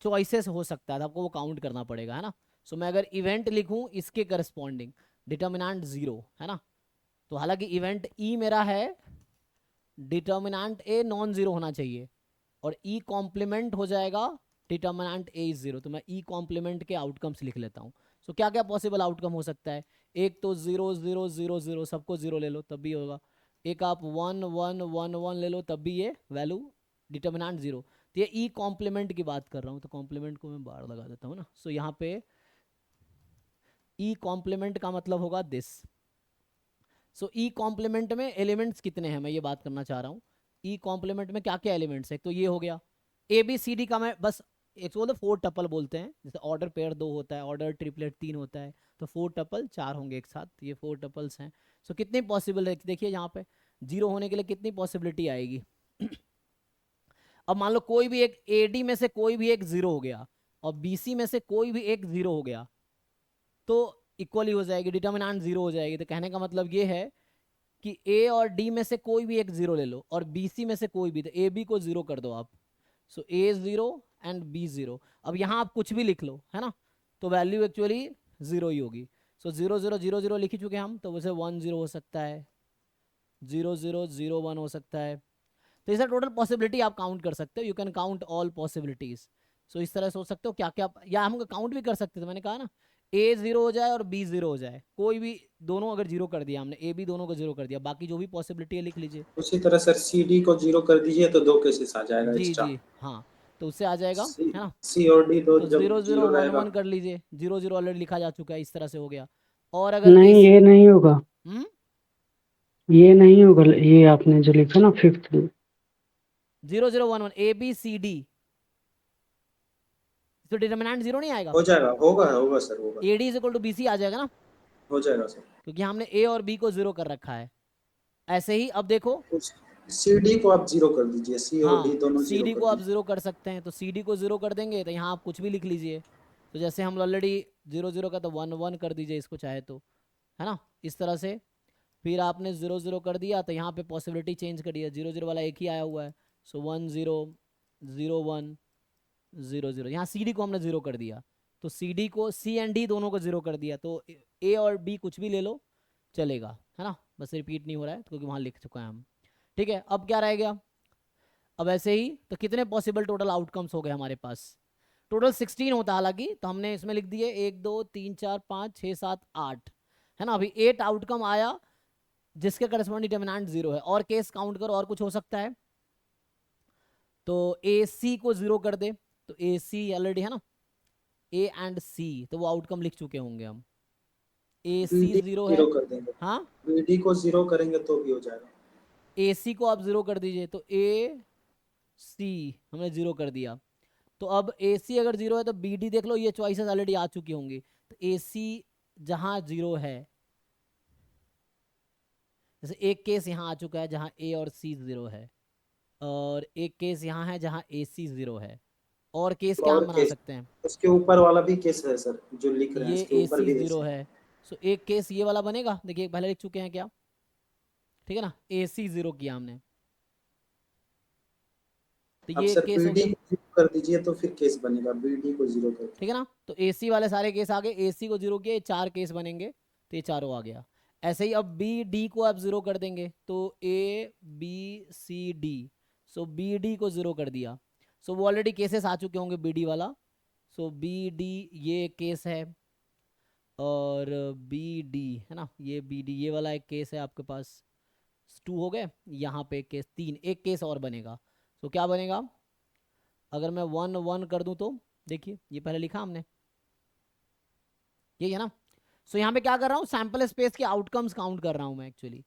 चॉइसेस हो सकता है, आपको वो काउंट करना पड़ेगा, है ना। सो मैं अगर इवेंट लिखूं इसके करस्पॉन्डिंग डिटर्मिनेंट जीरो, है ना, तो हालांकि इवेंट E मेरा है, डिटर्मिनेंट A नॉन जीरो होना चाहिए, और E कॉम्प्लीमेंट हो जाएगा डिटर्मिनेंट A इज जीरो, तो मैं E कॉम्प्लीमेंट के आउटकम्स लिख लेता हूँ। सो क्या क्या पॉसिबल आउटकम हो सकता है? एक तो 0 0 0 0, सबको 0 ले लो तब भी होगा, एक आप 1 1 1 1 ले लो तब भी ये वैल्यू डिटर्मिनेंट 0। तो ये ई कॉम्प्लीमेंट की बात कर रहा हूँ, तो कॉम्प्लीमेंट को मैं बाहर लगा देता हूँ ना। सो यहाँ पे ई कॉम्प्लीमेंट का मतलब होगा दिस। सो ई कॉम्प्लीमेंट में एलिमेंट्स कितने हैं मैं ये बात करना चाह रहा हूँ। ई कॉम्प्लीमेंट में क्या क्या एलिमेंट्स है, तो ये हो गया ए बी सी डी का, मैं बस एक बोलते 4 टपल बोलते हैं, जैसे ऑर्डर पेयर 2 होता है, ऑर्डर ट्रिपलेट 3 होता है, तो 4 टपल 4 होंगे एक साथ, ये 4 टपल्स हैं। सो कितनी पॉसिबल है, देखिए यहाँ पे 0 होने के लिए कितनी पॉसिबिलिटी आएगी। अब मान लो कोई भी एक AD में से कोई भी एक 0 हो गया और BC में से कोई भी एक 0 हो गया तो इक्वली हो जाएगी, डिटर्मिनेंट 0 हो जाएगी। तो कहने का मतलब ये है कि A और D में से कोई भी एक 0 ले लो और BC में से कोई भी, तो AB को 0 कर दो आप। सो A 0 एंड B 0। अब यहाँ आप कुछ भी लिख लो है ना, तो वैल्यू एक्चुअली 0 ही होगी। सो 0 0 0 0 लिख ही चुके हम, तो वैसे 1 0 हो सकता है, 0 0 0 1 हो सकता है। तो इसे टोटल पॉसिबिलिटी आप काउंट कर सकते हो, you can count all possibilities. So इस तरह सोच सकते हो क्या क्या, या हम काउंट भी कर सकते थे, मैंने कहा ना A 0 हो जाए और B 0 हो जाए, कोई भी दोनों अगर 0 कर दिया हमने, A B दोनों को 0 कर दिया, बाकी जो भी पॉसिबिलिटी है लिख लीजिए। उसी तरह सर CD को 0 कर दीजिए तो 2 केसेस आ जाएगा जी एक्स्ट्रा। जी हाँ, तो उससे आ जाएगा है ना। C और D दो तो जब 0 0 0 1 रहेगा 1 कर लीजिए, 0 0 ऑलरेडी लिखा जा चुका है, इस तरह से हो गया। और अगर नहीं केस ये नहीं होगा, ये नहीं होगा, ये आपने जो लिखा ना 5th 0 0 1 1 A B C D, तो डिटरमिनेंट 0 नहीं आएगा, हो जाएगा, होगा सर, होगा, AD is equal to BC आ जाएगा ना, हो जाएगा सर। क्योंकि हमने A और B को 0 कर रखा है। ऐसे ही अब देखो, कुछ CD को आप 0 कर दीजिए, C और D हाँ दोनों 0 CD कर को आप दीजिए। 0 कर सकते हैं, तो CD को 0 कर देंगे तो यहाँ आप कुछ भी लिख लीजिए। तो जैसे हम ऑलरेडी 0 0 का तो 1 1 कर दीजिए इसको चाहे तो, है ना, इस तरह से। फिर आपने 0 0 कर दिया तो यहाँ पे पॉसिबिलिटी चेंज करिए, 0 0 वाला एक ही आया हुआ है, सो 1 0 0 1 0 0, यहाँ CD को हमने 0 कर दिया, तो CD को C एंड D दोनों को 0 कर दिया, तो A और B कुछ भी ले लो चलेगा, है ना, बस रिपीट नहीं हो रहा है क्योंकि वहाँ लिख चुका है हम। ठीक है, अब क्या रह गया, अब ऐसे ही तो कितने पॉसिबल टोटल आउटकम्स हो गए हमारे पास, टोटल 16 होता है हालांकि, तो हमने इसमें लिख दिए 1 2 3 4 5 6 7 8, है ना। अभी 8 आउटकम आया जिसके करस्पॉन्डिंग डिटरमिनेंट 0 है। और केस काउंट करो, और कुछ हो सकता है, तो AC को 0 कर दे, तो AC ऑलरेडी है ना, A एंड C, तो वो आउटकम लिख चुके होंगे हम। AC BD 0 है, 0 कर देंगे, हाँ BD को 0 करेंगे तो भी हो जाएगा। AC को आप 0 कर दीजिए, तो AC हमने 0 कर दिया, तो अब AC अगर 0 है तो BD देख लो, ये चॉइसेस ऑलरेडी आ चुकी होंगी, तो AC जहां 0 है, जैसे एक केस यहाँ आ चुका है जहां A और C 0 है, और एक केस यहाँ है जहां AC 0 है, और केस क्या और हम बना केस सकते हैं, उसके ऊपर वाला भी केस है सर, जो लिख रहे हैं ये इसके ऊपर AC भी 0 है, सो एक केस ये वाला बनेगा, देखिए पहले लिख चुके हैं क्या, ठीक है ना, AC 0 किया हमने, तो अब ये सर केस हो BD गया, को 0 कर दीजिए तो फिर केस बनेगा, BD को 0 कर। ठीक है ना। तो AC वाले सारे केस आ गए, AC को 0 किया, ये 4 केस बनेंगे, तो ये चारों आ गया। ऐसे ही अब BD को आप 0 कर देंगे, तो ABCD, सो BD को 0 कर दिया, सो वो ऑलरेडी केसेस आ चुके होंगे BD वाला, सो BD ये एक केस है, और BD है ना, ये BD ये वाला एक केस है आपके पास, 2 हो गए, यहाँ पे एक केस 3, एक केस और बनेगा, तो क्या बनेगा, अगर मैं 1 1 कर दूं तो देखिए ये पहले लिखा हमने, यही है ना। सो यहाँ पे क्या कर रहा हूँ, सैंपल स्पेस के आउटकम्स काउंट कर रहा हूँ मैं एक्चुअली।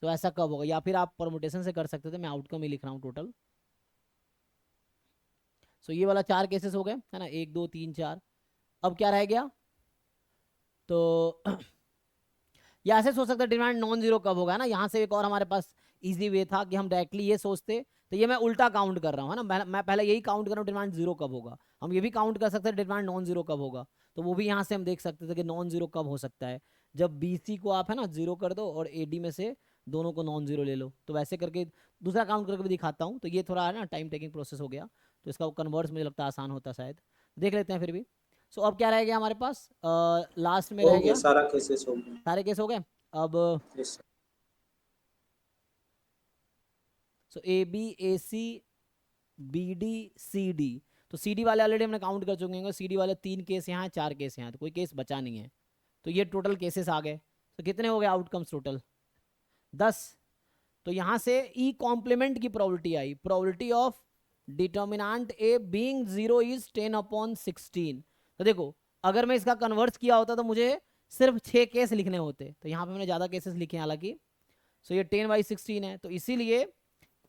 तो ऐसा कब होगा, या फिर आप परमुटेशन से कर सकते थे, मैं आउटकम ही लिख रहा हूँ टोटल। सो ये वाला 4 केसेस हो गए, है ना, 1 2 3 4। अब क्या रह गया, तो या ऐसे सोच सकते डिमांड नॉन जीरो कब होगा, है ना। यहाँ से एक और हमारे पास इजी वे था कि हम डायरेक्टली ये सोचते, तो ये मैं उल्टा काउंट कर रहा हूँ, है ना, मैं पहले यही काउंट कर रहा हूँ डिमांड जीरो कब होगा, हम ये भी काउंट कर सकते हैं डिमांड नॉन जीरो कब होगा, तो वो भी यहाँ से हम देख सकते थे कि नॉन जीरो कब हो सकता है, जब BC को आप है ना 0 कर दो और AD में से दोनों को नॉन जीरो ले लो। तो वैसे करके दूसरा काउंट करके भी दिखाता हूँ, तो ये थोड़ा है ना टाइम टेकिंग प्रोसेस हो गया, तो इसका कन्वर्ट्स मुझे लगता है आसान होता शायद, देख लेते हैं फिर भी। सो अब क्या रह गया हमारे पास, लास्ट में हो रह गया, गया, सारा केसेस हो गया। सारे केस हो गए। अब यस सर। सो AB AC BD CD, तो CD वाले ऑलरेडी हमने काउंट कर चुके हैं, CD वाले 3 केस यहाँ है, 4 केस यहाँ है, तो कोई केस बचा नहीं है, तो ये टोटल केसेस आ गए। तो कितने हो गए आउटकम्स टोटल 10, तो तो यहाँ से ई कॉम्प्लीमेंट की probability I, probability of determinant a being 0 is 10/16। तो देखो अगर मैं इसका कन्वर्स किया होता तो मुझे सिर्फ 6 केस लिखने होते, तो यहाँ पे मैंने ज़्यादा केसेस लिखे हैं हालांकि। सो ये 10/16 है, तो इसीलिए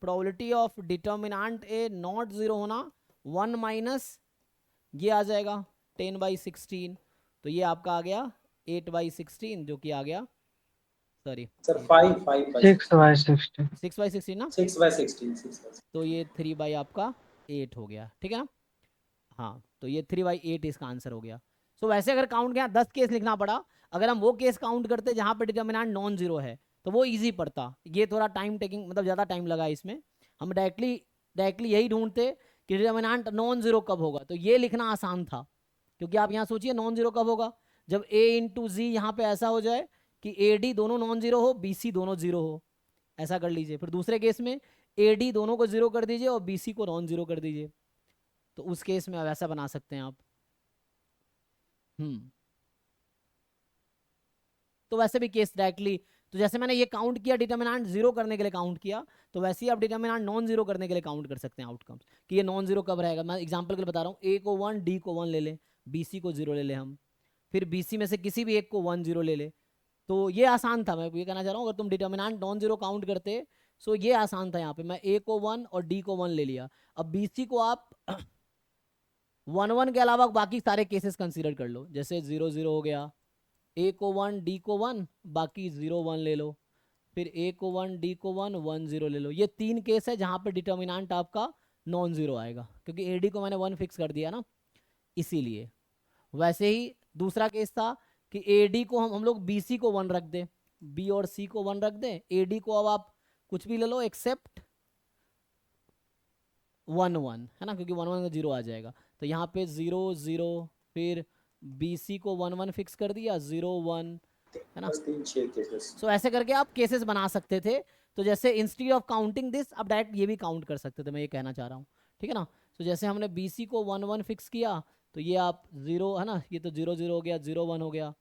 probability of determinant A not 0 होना 1 माइनस ये आ जाएगा 10/16, तो ये आपका आ गया 8/16 जो कि आ गया, सॉरी सर 5 6/16 6/16 ना, 6/16 तो ये 3 आपका 8 हो गया, ठीक है ना। हाँ तो ये 3/8 इसका आंसर हो गया। सो वैसे अगर काउंट किया 10 केस लिखना पड़ा, अगर हम वो केस काउंट करते जहाँ पे डिटर्मिनेंट नॉन जीरो है तो वो इजी पड़ता, ये थोड़ा टाइम टेकिंग मतलब ज़्यादा टाइम लगा इसमें। हम डायरेक्टली यही ढूंढते कि डिटर्मिनेंट नॉन जीरो कब होगा, तो ये लिखना आसान था, क्योंकि आप यहाँ सोचिए नॉन जीरो कब होगा, जब a इंटू जी यहाँ पे ऐसा हो जाए कि AD दोनों नॉन जीरो हो, BC दोनों जीरो हो, ऐसा कर लीजिए। फिर दूसरे केस में AD दोनों को जीरो कर दीजिए और BC को नॉन जीरो कर दीजिए, तो उस केस में वैसा बना सकते हैं आप। तो वैसे भी केस डायरेक्टली, तो जैसे मैंने ये काउंट किया डिटर्मिनेंट जीरो करने के लिए काउंट किया, तो वैसे ही आप डिटर्मिनेंट नॉन जीरो करने के लिए काउंट कर सकते हैं आउटकम्स कि ये नॉन जीरो कब रहेगा। मैं एग्जांपल के लिए बता रहा हूँ, A को 1, D को 1 ले लें, BC को 0 ले लें हम, फिर BC में से किसी भी एक को 1 0 ले ले, तो ये आसान था। मैं ये कहना चाह रहा हूँ अगर तुम डिटर्मिनेंट नॉन जीरो काउंट करते सो ये आसान था। यहाँ पे मैं A को 1 और D को 1 ले लिया, अब BC को आप 1 1 के अलावा बाकी सारे केसेस कंसीडर कर लो, जैसे 0 0 हो गया, A को 1 D को 1, बाकी 0 1 ले लो, फिर A को 1 D को 1 1 0 ले लो। ये 3 केस है जहाँ पे डिटर्मिनेंट आपका नॉन जीरो आएगा, क्योंकि AD को मैंने 1 फिक्स कर दिया ना, इसीलिए। वैसे ही दूसरा केस था कि AD को हम लोग BC को 1 रख दें, B और C को 1 रख दें, AD को अब आप कुछ भी ले लो एक्सेप्ट 1 1, है ना, क्योंकि 1 1 का 0 आ जाएगा। तो यहाँ पे 0 0, फिर BC को 1 1 फिक्स कर दिया, 0 1, है ना। 3-6 केसेस। सो ऐसे करके आप केसेस बना सकते थे। तो जैसे इंस्टेड ऑफ काउंटिंग दिस आप डायरेक्ट ये भी काउंट कर सकते थे, मैं ये कहना चाह रहा हूँ, ठीक है ना। तो जैसे हमने BC को 1 1 फिक्स किया, तो ये आप 0, है ना, ये तो 0 0 हो गया, 0 1 हो गया,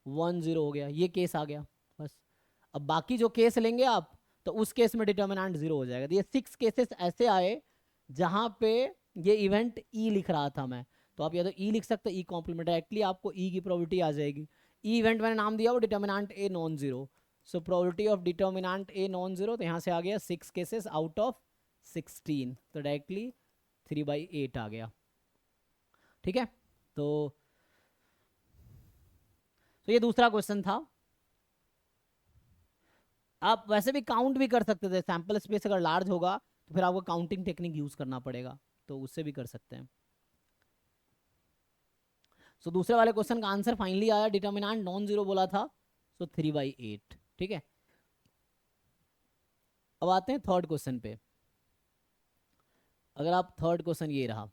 1 0 हो गया, ये केस आ गया बस। अब बाकी जो केस लेंगे आप, तो उस केस में डिटर्मिनेंट 0 हो जाएगा। तो ये 6 केसेस ऐसे आए जहाँ पे ये इवेंट E लिख रहा था मैं, तो आप या तो E लिख सकते हैं, E कॉम्प्लीमेंट, डायरेक्टली आपको E की प्रोबेबिलिटी आ जाएगी। E इवेंट मैंने नाम दिया वो determinant A non zero, so probability of determinant A non zero, तो यहाँ से आ गया 6 केसेस आउट ऑफ 16, तो डायरेक्टली 3/8 आ गया, ठीक है। तो ये दूसरा क्वेश्चन था। आप वैसे भी काउंट भी कर सकते थे, सैंपल स्पेस अगर लार्ज होगा तो फिर आपको काउंटिंग टेक्निक यूज करना पड़ेगा, तो उससे भी कर सकते हैं। सो दूसरे वाले क्वेश्चन का आंसर फाइनली आया, डिटर्मिनेंट नॉन जीरो बोला था, सो 3/8, ठीक है। अब आते हैं थर्ड क्वेश्चन पे। अगर आप थर्ड क्वेश्चन ये रहा,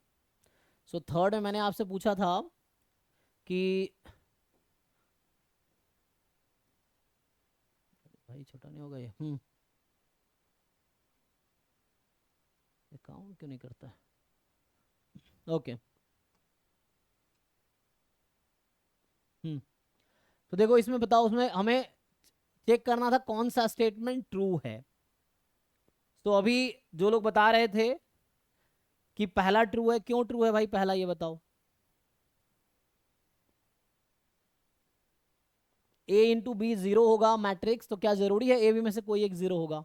सो थर्ड में मैंने आपसे पूछा था कि भाई छोटा नहीं होगा ये, काउंट क्यों नहीं करता है, ओके। तो देखो इसमें बताओ, उसमें हमें चेक करना था कौन सा स्टेटमेंट ट्रू है। तो अभी जो लोग बता रहे थे कि पहला ट्रू है, क्यों ट्रू है भाई पहला, ये बताओ। A इंटू बी 0 होगा मैट्रिक्स, तो क्या जरूरी है A B में से कोई एक 0 होगा,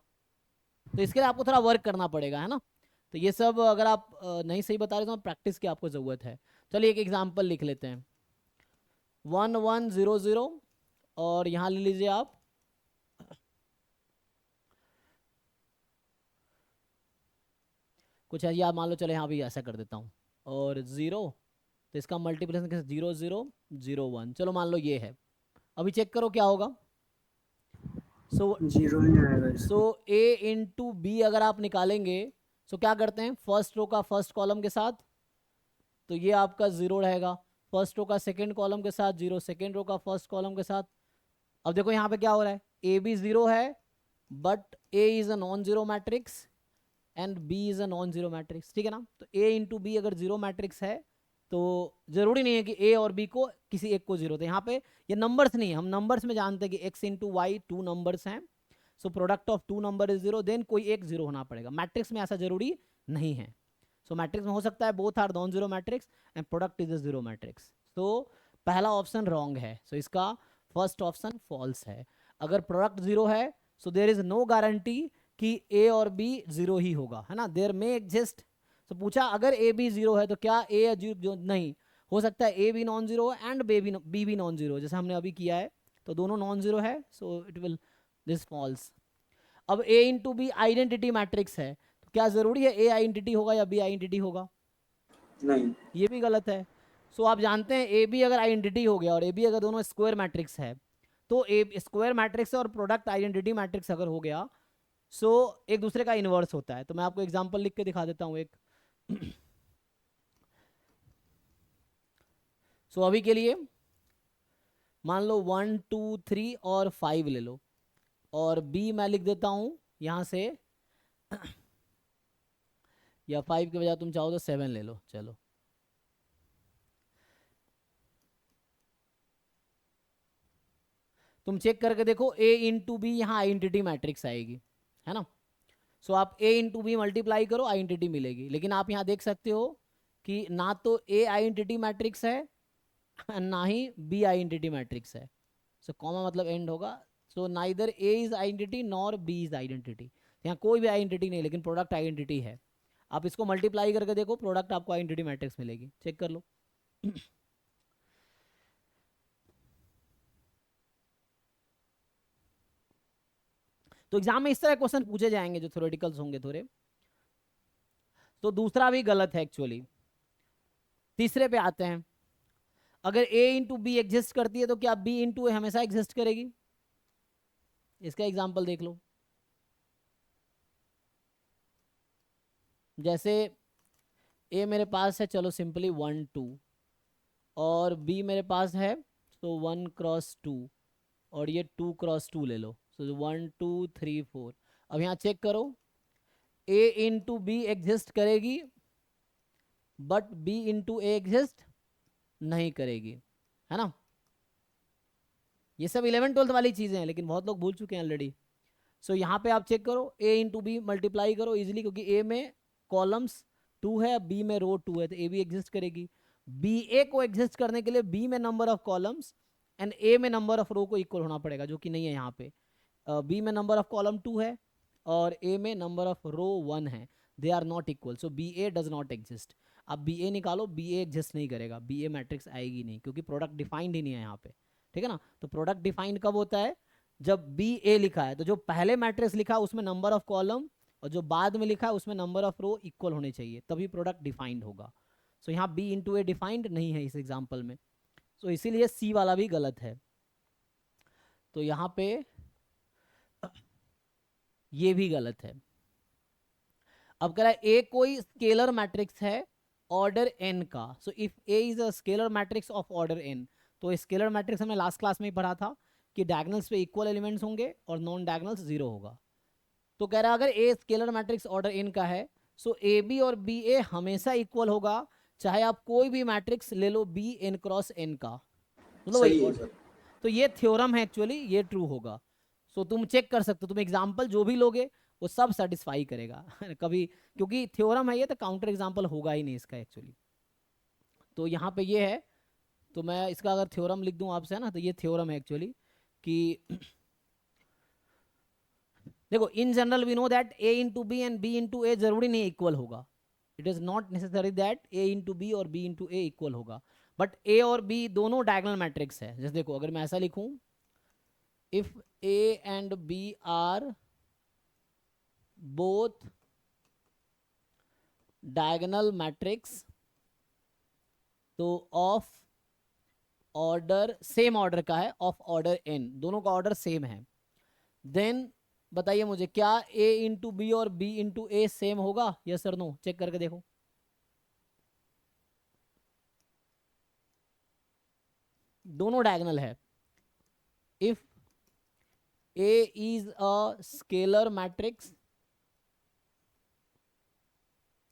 तो इसके लिए आपको थोड़ा वर्क करना पड़ेगा, है ना। तो ये सब अगर आप नहीं सही बता रहे तो प्रैक्टिस की आपको ज़रूरत है। चलिए एक एग्जांपल लिख लेते हैं, 1 1 0 0, और यहाँ ले लीजिए आप कुछ है, या मान लो चले यहाँ भी ऐसा कर देता हूँ, और 0, तो इसका मल्टीप्लिकेशन कैसे, 0 0 0 1, चलो मान लो ये है। अभी चेक करो क्या होगा। सो 0 ही आएगा। सो A इंटू बी अगर आप निकालेंगे, सो क्या करते हैं, फर्स्ट रो का फर्स्ट कॉलम के साथ, तो ये आपका 0 रहेगा, फर्स्ट रो का सेकंड कॉलम के साथ 0, सेकंड रो का फर्स्ट कॉलम के साथ। अब देखो यहाँ पे क्या हो रहा है, A भी 0 है but A is a non zero matrix and B is a non zero matrix, ठीक है ना। तो A इंटू बी अगर 0 मैट्रिक्स है तो जरूरी नहीं है कि A और B को किसी एक को 0, तो यहाँ पे ये नंबर्स नहीं है, हम नंबर्स में जानते हैं कि x इंटू वाई 2 नंबर्स हैं, so product of two number is 0, then कोई एक 0 होना पड़ेगा. मैट्रिक्स में ऐसा जरूरी नहीं है. सो मैट्रिक्स में हो सकता है both are non zero matrix and product is a zero matrix. तो पहला ऑप्शन रॉन्ग है. सो इसका फर्स्ट ऑप्शन फॉल्स है. अगर प्रोडक्ट 0 है so there is no guarantee कि ए और बी 0 ही होगा, है ना. There may exist. तो पूछा अगर ए बी 0 है तो क्या ए जो नहीं हो सकता है ए भी नॉन जीरो एंड बी भी नॉन जीरो, जैसे हमने अभी किया है. तो दोनों नॉन जीरो है, so it will this false. अब A into B identity matrix है, तो क्या जरूरी है ए आइडेंटिटी होगा या बी आइडेंटिटी होगा? नहीं. ये भी गलत है. सो आप जानते हैं ए बी अगर आइडेंटिटी हो गया और ए बी अगर दोनों स्क्वायर मैट्रिक्स है, तो ए स्क्वायर मैट्रिक्स और प्रोडक्ट आइडेंटिटी मैट्रिक्स अगर हो गया सो एक दूसरे का इन्वर्स होता है. तो मैं आपको एग्जांपल लिख के दिखा देता हूँ एक. सो अभी के लिए मान लो 1 2 3 और 5 ले लो, और बी मैं लिख देता हूँ यहाँ से या 5 के बजाय तुम चाहो तो 7 ले लो. चलो तुम चेक करके देखो ए इंटू बी यहाँ आइडेंटिटी मैट्रिक्स आएगी, है ना. सो आप ए इंटू बी मल्टीप्लाई करो आइडेंटिटी मिलेगी. लेकिन आप यहाँ देख सकते हो कि ना तो ए आइडेंटिटी मैट्रिक्स है ना ही बी आइडेंटिटी मैट्रिक्स है. सो कॉमा मतलब एंड होगा. So neither A is identity nor be is identity. यहाँ कोई भी आइडेंटिटी नहीं, लेकिन प्रोडक्ट आइडेंटिटी है. आप इसको मल्टीप्लाई करके देखो, प्रोडक्ट आपको आइडेंटिटी मैट्रिक्स मिलेगी. चेक कर लो. तो एग्जाम में इस तरह क्वेश्चन पूछे जाएंगे जो थ्योरेटिकल्स होंगे थोड़े. तो दूसरा भी गलत है एक्चुअली. तीसरे पे आते हैं. अगर a इंटू बी एग्जिस्ट करती है तो क्या b इंटू ए हमेशा एग्जिस्ट करेगी? इसका एग्जाम्पल देख लो. जैसे a मेरे पास है, चलो सिंपली 1 2, और b मेरे पास है तो 1 क्रॉस 2, और ये 2 क्रॉस 2 ले लो. सो 1 2 3 4. अब यहाँ चेक करो, a इंटू बी एग्जिस्ट करेगी but b into A exist नहीं करेगी, है ना. ये सब 11th 12th वाली चीजें हैं, लेकिन बहुत लोग भूल चुके हैं ऑलरेडी. सो यहाँ पे आप चेक करो, a इंटू बी मल्टीप्लाई करो इजीली, क्योंकि a में कॉलम्स 2 है, b में रो 2 है, तो a भी एग्जिस्ट करेगी. ba को एग्जिस्ट करने के लिए b में number of columns and a में नंबर ऑफ रो को इक्वल होना पड़ेगा, जो कि नहीं है यहाँ पे. b में नंबर ऑफ कॉलम 2 है और a में नंबर ऑफ रो 1 है. They are not equal, so ba does not exist. अब ba निकालो, ba एग्जिस्ट नहीं करेगा, ba मैट्रिक्स आएगी नहीं, क्योंकि प्रोडक्ट डिफाइंड ही नहीं है यहाँ पे. ठीक है ना. तो प्रोडक्ट डिफाइंड कब होता है? जब ba लिखा है तो जो पहले मैट्रिक्स लिखा है उसमें नंबर ऑफ कॉलम और जो बाद में लिखा है उसमें नंबर ऑफ रो इक्वल होने चाहिए, तभी प्रोडक्ट डिफाइंड होगा. सो यहाँ b इंटू ए डिफाइंड नहीं है इस एग्जाम्पल में. सो इसीलिए c वाला भी गलत है. तो यहाँ पे ये भी गलत है. अब कह रहा है a कोई स्केलर मैट्रिक्स है ऑर्डर n का. So if a is a scalar matrix of order n, तो स्केलर मैट्रिक्स हमने लास्ट क्लास में ही पढ़ा था कि डायगोनल्स पे इक्वल एलिमेंट्स होंगे और नॉन डायगोनल्स 0 होगा. तो कह रहा है अगर a scalar matrix order n का है सो ए बी और बी ए हमेशा इक्वल होगा, चाहे आप कोई भी मैट्रिक्स ले लो b n क्रॉस n का. मतलब सही है वही. सर. तो ये थ्योरम है एक्चुअली, ये ट्रू होगा. सो तुम चेक कर सकते हो, तुम एग्जाम्पल जो भी लोगे वो सब सेटिस्फाई करेगा कभी, क्योंकि थ्योरम है ये, तो काउंटर एग्जाम्पल होगा ही नहीं इसका एक्चुअली. तो यहाँ पे ये है, तो मैं इसका अगर थ्योरम लिख दूं आपसे, है ना, तो ये थ्योरम है एक्चुअली कि देखो in general we know that a into B and b into A जरूरी नहीं इक्वल होगा. It is not necessary that a into B और b इंटू ए इक्वल होगा, बट a और b दोनों डायगोनल मैट्रिक्स है. जैसे देखो अगर मैं ऐसा लिखूं, if a and b are both diagonal matrix, तो ऑफ ऑर्डर सेम ऑर्डर का है, ऑफ ऑर्डर n, दोनों का ऑर्डर सेम है, देन बताइए मुझे क्या a इंटू बी और b इंटू ए सेम होगा? Yes sir no? चेक करके देखो. दोनों डायगोनल है. If a is a scalar matrix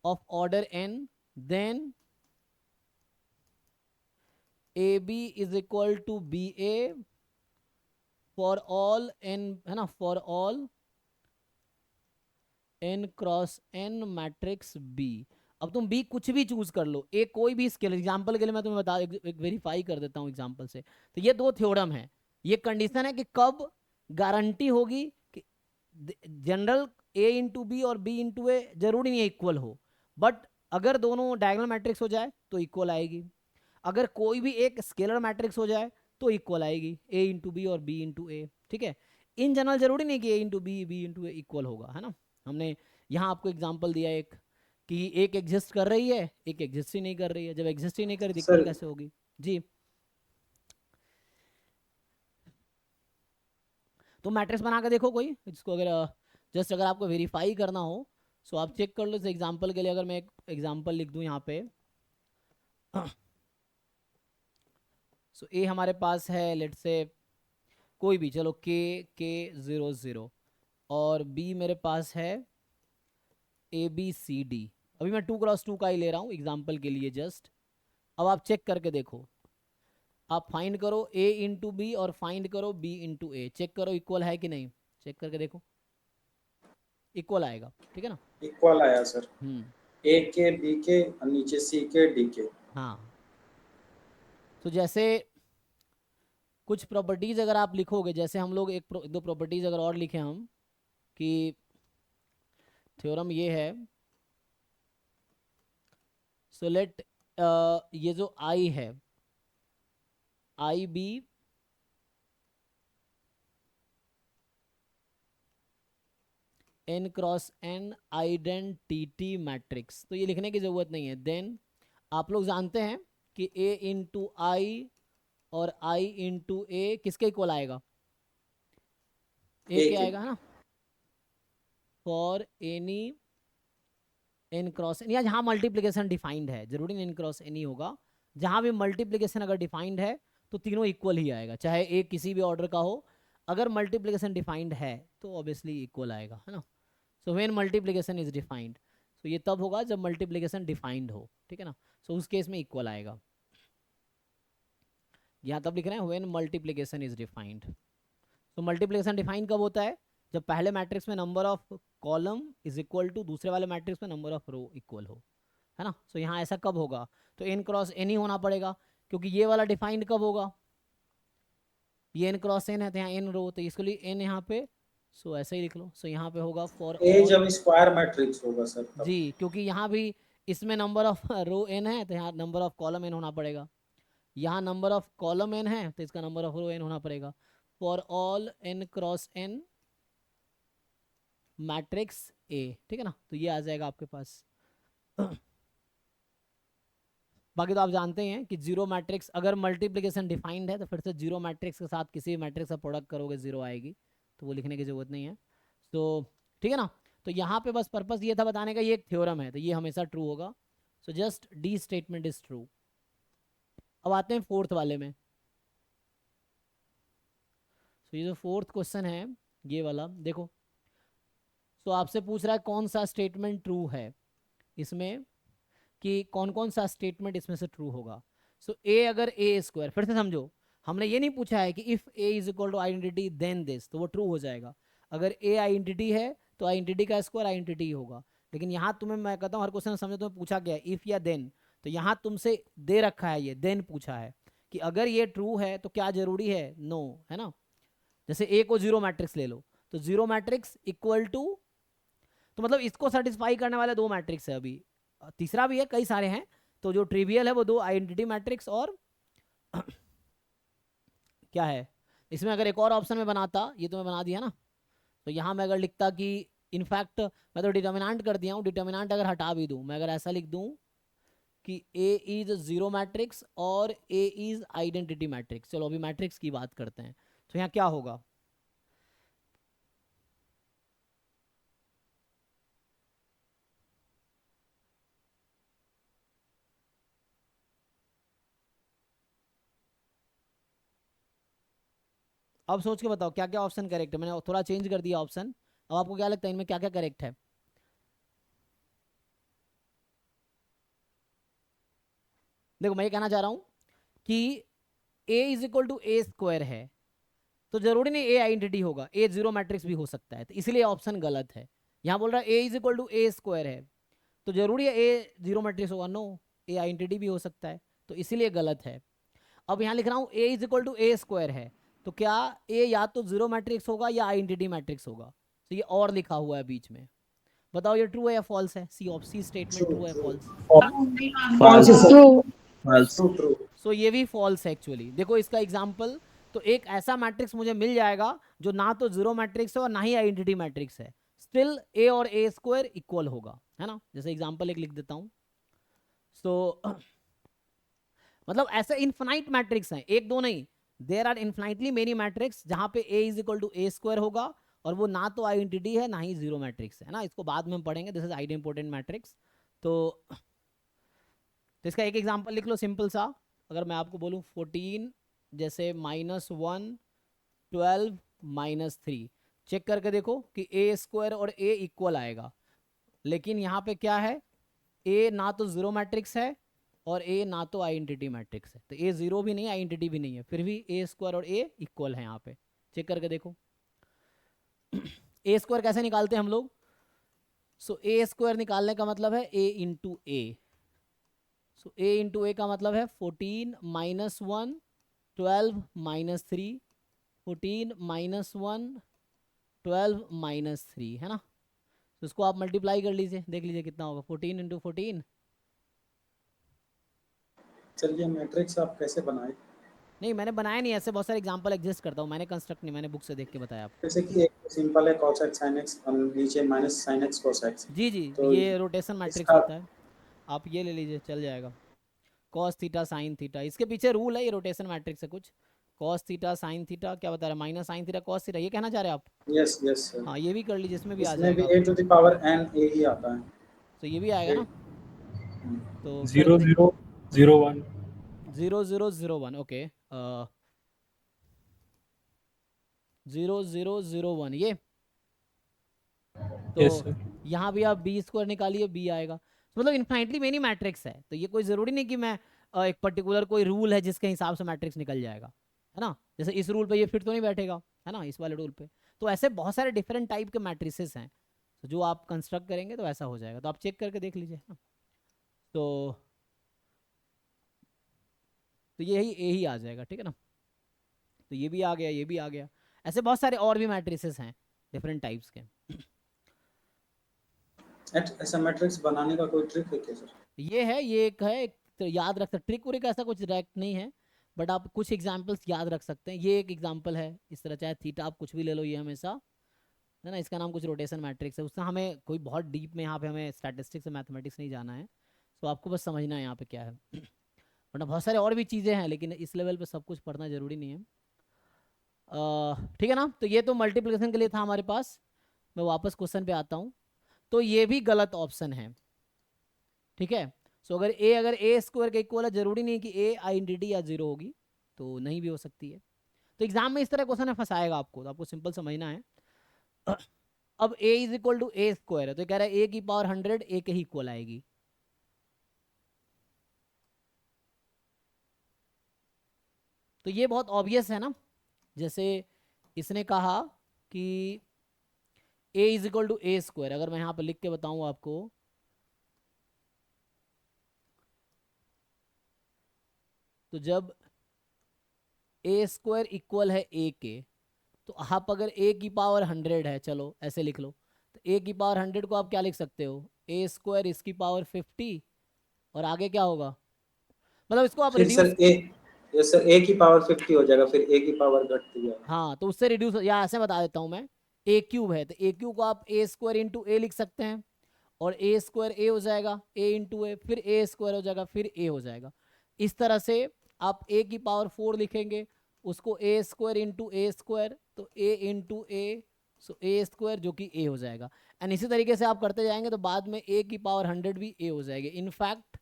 of order n, then ab is equal to ba for all n, है ना, for all n cross n matrix B। अब तुम B कुछ भी चूज कर लो, एक कोई भी स्केलर, एग्जांपल के लिए मैं तुम्हें बता एक वेरीफाई कर देता हूँ एग्जांपल से। तो ये दो थ्योरम है, ये कंडीशन है कि कब गारंटी होगी कि जनरल A इंटू बी और B इंटू ए जरूरी नहीं है इक्वल हो, बट अगर दोनों डायगोनल मैट्रिक्स हो जाए तो इक्वल आएगी, अगर कोई भी एक स्केलर मैट्रिक्स हो जाए तो इक्वल आएगी, A इंटू बी और B इंटू ए। ठीक है, इन जनरल जरूरी नहीं कि A into B B into A equal होगा, है ना। हमने यहाँ आपको एग्जांपल दिया एक कि एक एग्जिस्ट कर रही है, एक एग्जिस्ट ही नहीं कर रही है, जब एग्जिस्ट ही नहीं कर रही इक्वल सर कैसे होगी जी। तो मैट्रिक्स बना के देखो कोई जिसको, अगर जस्ट अगर आपको वेरीफाई करना हो सो आप चेक कर लो। इस एग्जांपल के लिए अगर मैं एक एग्जांपल लिख दूं यहाँ पे, सो ए हमारे पास है लेट से कोई भी, चलो K0 और B मेरे पास है ABCD। अभी मैं 2 क्रॉस 2 का ही ले रहा हूँ एग्जांपल के लिए जस्ट। अब आप चेक करके देखो, आप फाइंड करो A इंटू बी और फाइंड करो B इंटू ए, चेक करो इक्वल है कि नहीं, चेक करके देखो, इक्वल आएगा, ठीक है ना। इक्वल आया सर, हम्म, A के B के और नीचे C के D के। हाँ। तो जैसे कुछ प्रॉपर्टीज अगर आप लिखोगे, जैसे हम लोग दो प्रॉपर्टीज अगर और लिखें हम कि थ्योरम ये है, सो लेट ये जो I है IB n cross n identity matrix, तो ये लिखने की ज़रूरत नहीं है। देन आप लोग जानते हैं कि A इंटू आई और I इंटू ए किसके इक्वल आएगा, A के आएगा, है ना। For any n cross n, या जहाँ मल्टीप्लिकेशन डिफाइंड है, जरूरी नहीं n क्रॉस n ही होगा, जहाँ भी मल्टीप्लिकेशन अगर डिफाइंड है तो तीनों इक्वल ही आएगा, चाहे A किसी भी ऑर्डर का हो, अगर मल्टीप्लिकेशन डिफाइंड है तो ऑब्वियसली इक्वल आएगा, है ना। So when multiplication is defined, तो ये तब होगा जब मल्टीप्लिकेशन डिफाइंड हो, ठीक है ना। सो उस केस में इक्वल आएगा, यहाँ तब लिख रहे हैं व्हेन मल्टीप्लिकेशन इज डिफाइंड। तो मल्टीप्लिकेशन डिफाइन कब होता है, जब पहले मैट्रिक्स में number of column is equal to दूसरे वाले मैट्रिक्स में नंबर ऑफ रो इक्वल हो, है ना। सो यहाँ ऐसा कब होगा, तो n क्रॉस n ही होना पड़ेगा, क्योंकि ये वाला डिफाइंड कब होगा, ये n क्रॉस n है तो यहाँ n रो, तो इसके लिए n यहाँ पे, सो ऐसे ही लिख लो। सो यहाँ पे होगा फॉर A जब स्क्वायर मैट्रिक्स होगा सर तब। जी, क्योंकि यहाँ भी इसमें नंबर ऑफ रो n है तो यहाँ नंबर ऑफ कॉलम n होना पड़ेगा, यहाँ नंबर ऑफ कॉलम n है तो इसका नंबर ऑफ रो n होना पड़ेगा। For all n cross n matrix A, ठीक है ना, तो ये आ जाएगा आपके पास। बाकी तो आप जानते हैं कि जीरो मैट्रिक्स अगर मल्टीप्लिकेशन डिफाइंड है तो फिर से जीरो मैट्रिक्स के साथ किसी भी मैट्रिक्स का प्रोडक्ट करोगे जीरो आएगी, तो वो लिखने की जरूरत नहीं है। तो ठीक है ना, तो यहाँ पे बस पर्पस ये था बताने का, ये एक थ्योरम है तो ये हमेशा ट्रू होगा। So just D statement is true. अब आते हैं फोर्थ वाले में। तो ये जो फोर्थ क्वेश्चन है ये वाला देखो, तो आपसे पूछ रहा है कौन सा स्टेटमेंट ट्रू है इसमें, कि कौन कौन सा स्टेटमेंट इसमें से ट्रू होगा। सो ए अगर ए स्क्वायर, फिर से समझो, हमने ये नहीं पूछा है कि if A is equal to identity then this, तो वो ट्रू हो जाएगा। अगर ए आइडेंटिटी है तो आइडेंटिटी का स्क्वायर आइडेंटिटी होगा, लेकिन यहाँ तुम्हें मैं कहता हूँ हर क्वेश्चन समझो तुम्हें पूछा गया है इफ या देन, तो यहाँ तुमसे दे रखा है ये देन पूछा है कि अगर ये ट्रू है तो क्या जरूरी है, नो, है ना। जैसे ए को जीरो मैट्रिक्स ले लो, तो जीरो मैट्रिक्स इक्वल टू, तो मतलब इसको सेटिस्फाई करने वाले दो मैट्रिक्स है, अभी तीसरा भी है, कई सारे हैं, तो जो ट्रिवियल है वो दो आइडेंटिटी मैट्रिक्स और क्या है इसमें, अगर एक और ऑप्शन में बनाता, ये तो मैं बना दिया ना, तो यहाँ मैं अगर लिखता कि इनफैक्ट मैं तो डिटर्मिनेंट कर दिया हूँ, डिटर्मिनेंट अगर हटा भी दूँ, मैं अगर ऐसा लिख दूँ कि ए इज जीरो मैट्रिक्स और ए इज आइडेंटिटी मैट्रिक्स, चलो अभी मैट्रिक्स की बात करते हैं, तो यहाँ क्या होगा, अब सोच के बताओ क्या क्या ऑप्शन करेक्ट है। मैंने थोड़ा चेंज कर दिया ऑप्शन, अब आपको क्या लगता है इनमें क्या क्या करेक्ट है। देखो मैं ये कहना चाह रहा हूं कि a is equal to A square है, तो जरूरी नहीं ए आइडेंटिटी होगा, ए जीरो मैट्रिक्स भी हो सकता है, तो इसलिए ऑप्शन गलत है। यहाँ बोल रहा है A is equal to A square है, तो जरूरी है ए जीरो मैट्रिक्स होगा? नो, ए आइडेंटिटी भी हो सकता है, तो इसीलिए गलत है। अब यहाँ लिख रहा हूँ A is equal to A square है, तो क्या ए या तो जीरो मैट्रिक्स होगा या आइडेंटिटी मैट्रिक्स होगा? तो ये और लिखा हुआ है बीच में, बताओ ये ट्रू है या फॉल्स है? C of C statement true है फॉल्स? false है sir. True. True true. So ये भी फॉल्स है एक्चुअली। देखो इसका एग्जांपल, तो एक ऐसा मैट्रिक्स मुझे मिल जाएगा जो ना तो जीरो मैट्रिक्स है और ना ही आइडेंटिटी मैट्रिक्स है, स्टिल ए और ए स्क्वायर इक्वल होगा, है ना? जैसे एग्जांपल एक लिख देता हूँ। सो मतलब ऐसे इन्फिनाइट मैट्रिक्स हैं, एक दो नहीं, there are infinitely many matrix जहां पे A is equal to A square होगा और वो ना तो आइडेंटिटी है ना ही जीरो मैट्रिक्स है ना। इसको बाद में हम पढ़ेंगे, this is identity important matrix. तो इसका एक एग्जांपल लिख लो सिंपल सा। अगर मैं आपको बोलूं 14 जैसे -1 12 -3, चेक करके देखो कि ए स्क्वायर और ए इक्वल आएगा, लेकिन यहाँ पे क्या है, ए ना तो जीरो मैट्रिक्स है और ए ना तो आइडेंटिटी मैट्रिक्स है, तो ए जीरो भी नहीं है आइडेंटिटी भी नहीं है, फिर भी ए स्क्वायर और ए इक्वल है यहाँ पे। चेक करके देखो ए स्क्वायर कैसे निकालते हैं हम लोग? सो ए स्क्वायर निकालने का मतलब है ए into A. So A into ए का मतलब है 14 -1 12 -3, 14 -1 12 -3, है ना? तो इसको आप मल्टीप्लाई कर लीजिए, देख लीजिए कितना होगा। 14 इंटू 14, चलिए मैट्रिक्स आप कैसे बनाए? नहीं मैंने बनाया नहीं, ऐसे बहुत सारे एग्जांपल एग्जिस्ट करता हूँ, मैंने कंस्ट्रक्ट नहीं, मैंने बुक से देख के बताया आपको। जैसे कि एक सिंपल है cos x sin x और नीचे minus sin x cos x। जी जी, तो ये रोटेशन मैट्रिक्स इसका होता है, आप ये ले लीजिए चल जाएगा। कॉस थीटा साइन थीटा, इसके पीछे रूल है, ये रोटेशन मैट्रिक्स है कुछ। कॉस थीटा साइन थीटा क्या बता रहा है, minus sine theta cos theta, ये कहना चाह रहे हैं आप? यस यस सर, हाँ ये भी कर लीजिए, इसमें भी आ इसमें भी जाएगा। a to the power n a ही आता है। तो ये भी आएगा ना? तो 0 0 0 1 0 0 0 1, ओके 0 0 0 1, ये तो यस सर। यहाँ भी आप बी स्क्वायर निकालिए, बी आएगा। तो मतलब इन्फाइनटली मेनी मैट्रिक्स है, तो ये कोई ज़रूरी नहीं कि मैं एक पर्टिकुलर कोई रूल है जिसके हिसाब से मैट्रिक्स निकल जाएगा, है ना? जैसे इस रूल पे ये फिट तो नहीं बैठेगा, है ना, इस वाले रूल पे। तो ऐसे बहुत सारे डिफरेंट टाइप के मैट्रिसेस हैं, तो जो आप कंस्ट्रक्ट करेंगे तो ऐसा हो जाएगा, तो आप चेक करके देख लीजिए ना। तो यही आ जाएगा, ठीक है ना? तो ये भी आ गया, ये भी आ गया, ऐसे बहुत सारे और भी मैट्रिसेस हैं डिफरेंट टाइप्स के। ऐसा मैट्रिक्स बनाने का कोई ट्रिक है क्या सर? ये है, ये एक है, तो याद रख सकते, ट्रिक वरिक ऐसा कुछ डायरेक्ट नहीं है, बट आप कुछ एग्जांपल्स याद रख सकते हैं। ये एक एग्जांपल है इस तरह, चाहे थीटा आप कुछ भी ले लो, ये हमेशा, है ना, इसका नाम कुछ रोटेशन मैट्रिक्स है। उसका हमें कोई बहुत डीप में यहाँ पे हमें स्टैटिस्टिक्स और मैथमेटिक्स नहीं जाना है, तो आपको बस समझना है यहाँ पे क्या है। वरना बहुत सारे और भी चीज़ें हैं, लेकिन इस लेवल पे सब कुछ पढ़ना जरूरी नहीं है, ठीक है ना? तो ये तो मल्टीप्लिकेशन के लिए था हमारे पास। मैं वापस क्वेश्चन पे आता हूँ, तो ये भी गलत ऑप्शन है, ठीक है? सो अगर ए स्क्वायर का इक्वल है, जरूरी नहीं कि ए आइडेंटिटी या जीरो होगी, तो नहीं भी हो सकती है। तो एग्जाम में इस तरह क्वेश्चन फंसाएगा आपको, तो आपको सिंपल समझना है। अब A is equal to A square है, तो कह रहा है ए की पावर 100 ए के ही इक्वल आएगी। तो ये बहुत ऑब्वियस है ना, जैसे इसने कहा कि A is equal to A square, अगर मैं यहाँ पर लिख के बताऊं आपको, तो जब ए स्क्वायर इक्वल है ए के, तो आप अगर ए की पावर 100 है, चलो ऐसे लिख लो, तो ए की पावर 100 को आप क्या लिख सकते हो, ए स्क्वायर इसकी पावर 50, और आगे क्या होगा, मतलब इसको आप फिर reduce, sir yes sir, a की पावर 50 हो जाएगा, फिर a की पावर घटती है। हाँ तो उससे रिड्यूस, या ऐसे बता देता हूँ मैं, ए क्यूब है तो ए क्यूब को आप ए स्क्वायर इंटू ए लिख सकते हैं, और ए स्क्वायर ए हो जाएगा, ए इंटू ए, फिर ए स्क्वायर हो जाएगा, फिर ए हो जाएगा। इस तरह से आप ए की पावर 4 लिखेंगे, उसको ए स्क्वायर इंटू ए स्क्वायर, तो ए इंटू ए, सो ए स्क्वायर जो कि ए हो जाएगा। एंड इसी तरीके से आप करते जाएंगे तो बाद में ए की पावर 100 भी ए हो जाएगी। इनफैक्ट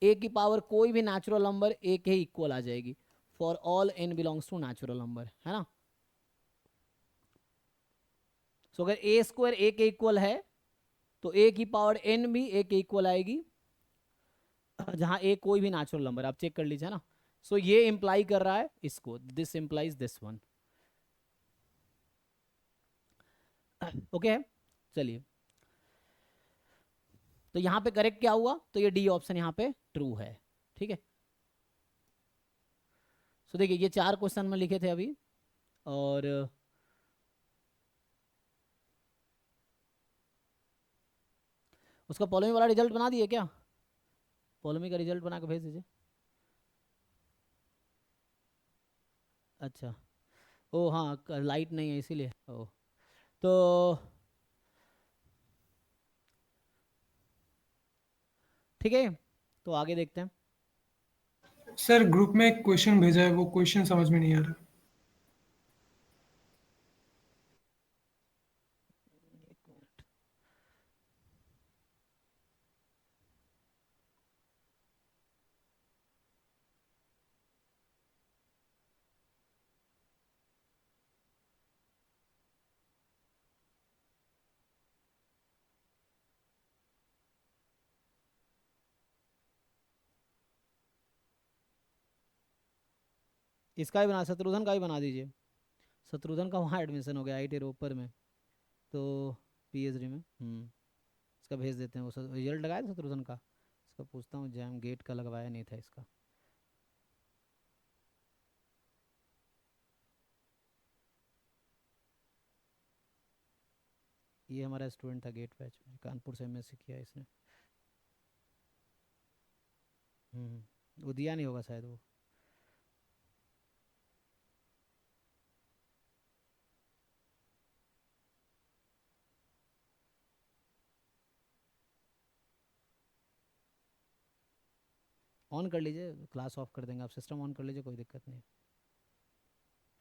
ए की पावर कोई भी नेचुरल नंबर ए के ही इक्वल आ जाएगी, for all n belongs to natural number, है ना? सो अगर ए स्क्वायर ए के इक्वल है तो ए की पावर n भी ए के इक्वल आएगी, जहां ए कोई भी नेचुरल नंबर, आप चेक कर लीजिए ना। सो ये इंप्लाई कर रहा है इसको, this implies this one, okay? चलिए तो यहाँ पे करेक्ट क्या हुआ, तो ये डी ऑप्शन यहाँ पे ट्रू है, ठीक है। सो देखिए ये 4 क्वेश्चन में लिखे थे अभी, और उसका पॉलोमी वाला रिजल्ट बना दिए क्या, पॉलोमी का रिजल्ट बना के भेज दीजिए। अच्छा, ओ हाँ लाइट नहीं है इसीलिए, ओ तो ठीक है, तो आगे देखते हैं। सर ग्रुप में एक क्वेश्चन भेजा है, वो क्वेश्चन समझ में नहीं आ रहा। एक मिनट। इसका भी बना, शत्रुघ्न का भी बना दीजिए। शत्रुघ्न का वहाँ एडमिशन हो गया IIT रोपर में, तो PhD में। इसका भेज देते हैं, वो रिजल्ट लगाया था शत्रुघ्न का, इसका पूछता हूँ, जैम गेट का लगवाया नहीं था इसका। ये हमारा स्टूडेंट था गेट बैच में, कानपुर से MSc किया इसने। वो दिया नहीं होगा शायद वो। ऑन कर लीजिए, क्लास ऑफ कर देंगे, आप सिस्टम ऑन कर लीजिए, कोई दिक्कत नहीं।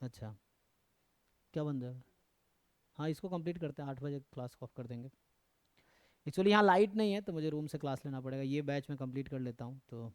अच्छा क्या बंद है, हाँ इसको कंप्लीट करते हैं, 8 बजे क्लास ऑफ कर देंगे। एक्चुअली यहाँ लाइट नहीं है तो मुझे रूम से क्लास लेना पड़ेगा, ये बैच में कंप्लीट कर लेता हूँ तो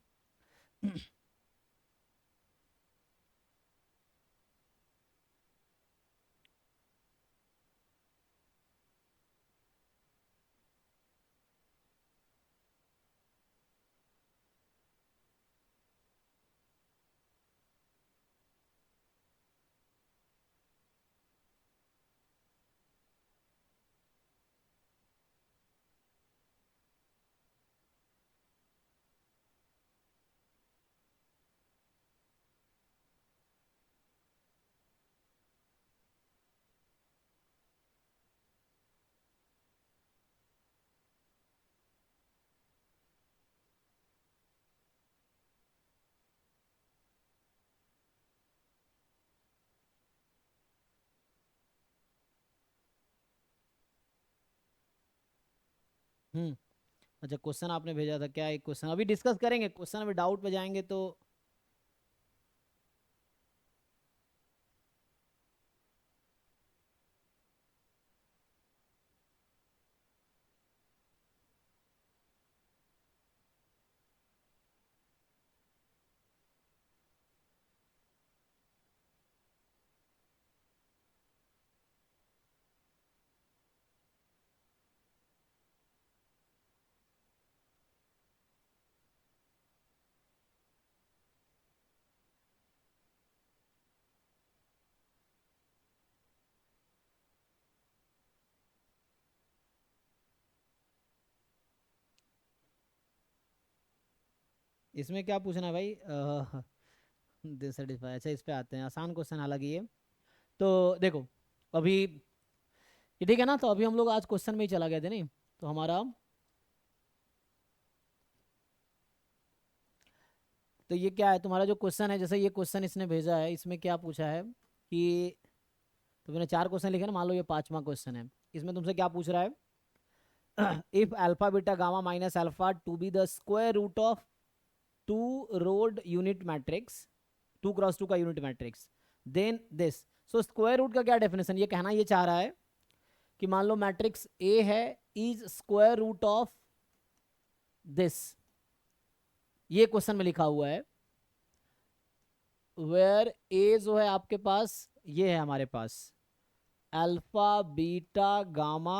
अच्छा क्वेश्चन आपने भेजा था क्या, एक क्वेश्चन अभी डिस्कस करेंगे, क्वेश्चन अभी डाउट पे जाएंगे तो। इसमें क्या पूछना है भाई, डिससेटिस्फाई, अच्छा इस पे आते हैं, आसान क्वेश्चन हालांकि ये। तो देखो अभी ये ठीक है ना, तो अभी हम लोग आज क्वेश्चन में ही चला गए थे नहीं, तो हमारा तो ये क्या है तुम्हारा जो क्वेश्चन है, जैसे ये क्वेश्चन इसने भेजा है, इसमें क्या पूछा है कि, तो मैंने 4 क्वेश्चन लिखे ना, मान लो ये 5वां क्वेश्चन है, इसमें तुमसे क्या पूछ रहा है if alpha beta gamma minus alpha to be the square root of 2 rowed unit matrix 2x2 का unit matrix, then this. So square root का क्या डेफिनेशन, ये कहना ये चाह रहा है कि मान लो मैट्रिक्स A है is square root of this, ये क्वेश्चन में लिखा हुआ है, वेयर A जो है आपके पास, ये है हमारे पास alpha beta gamma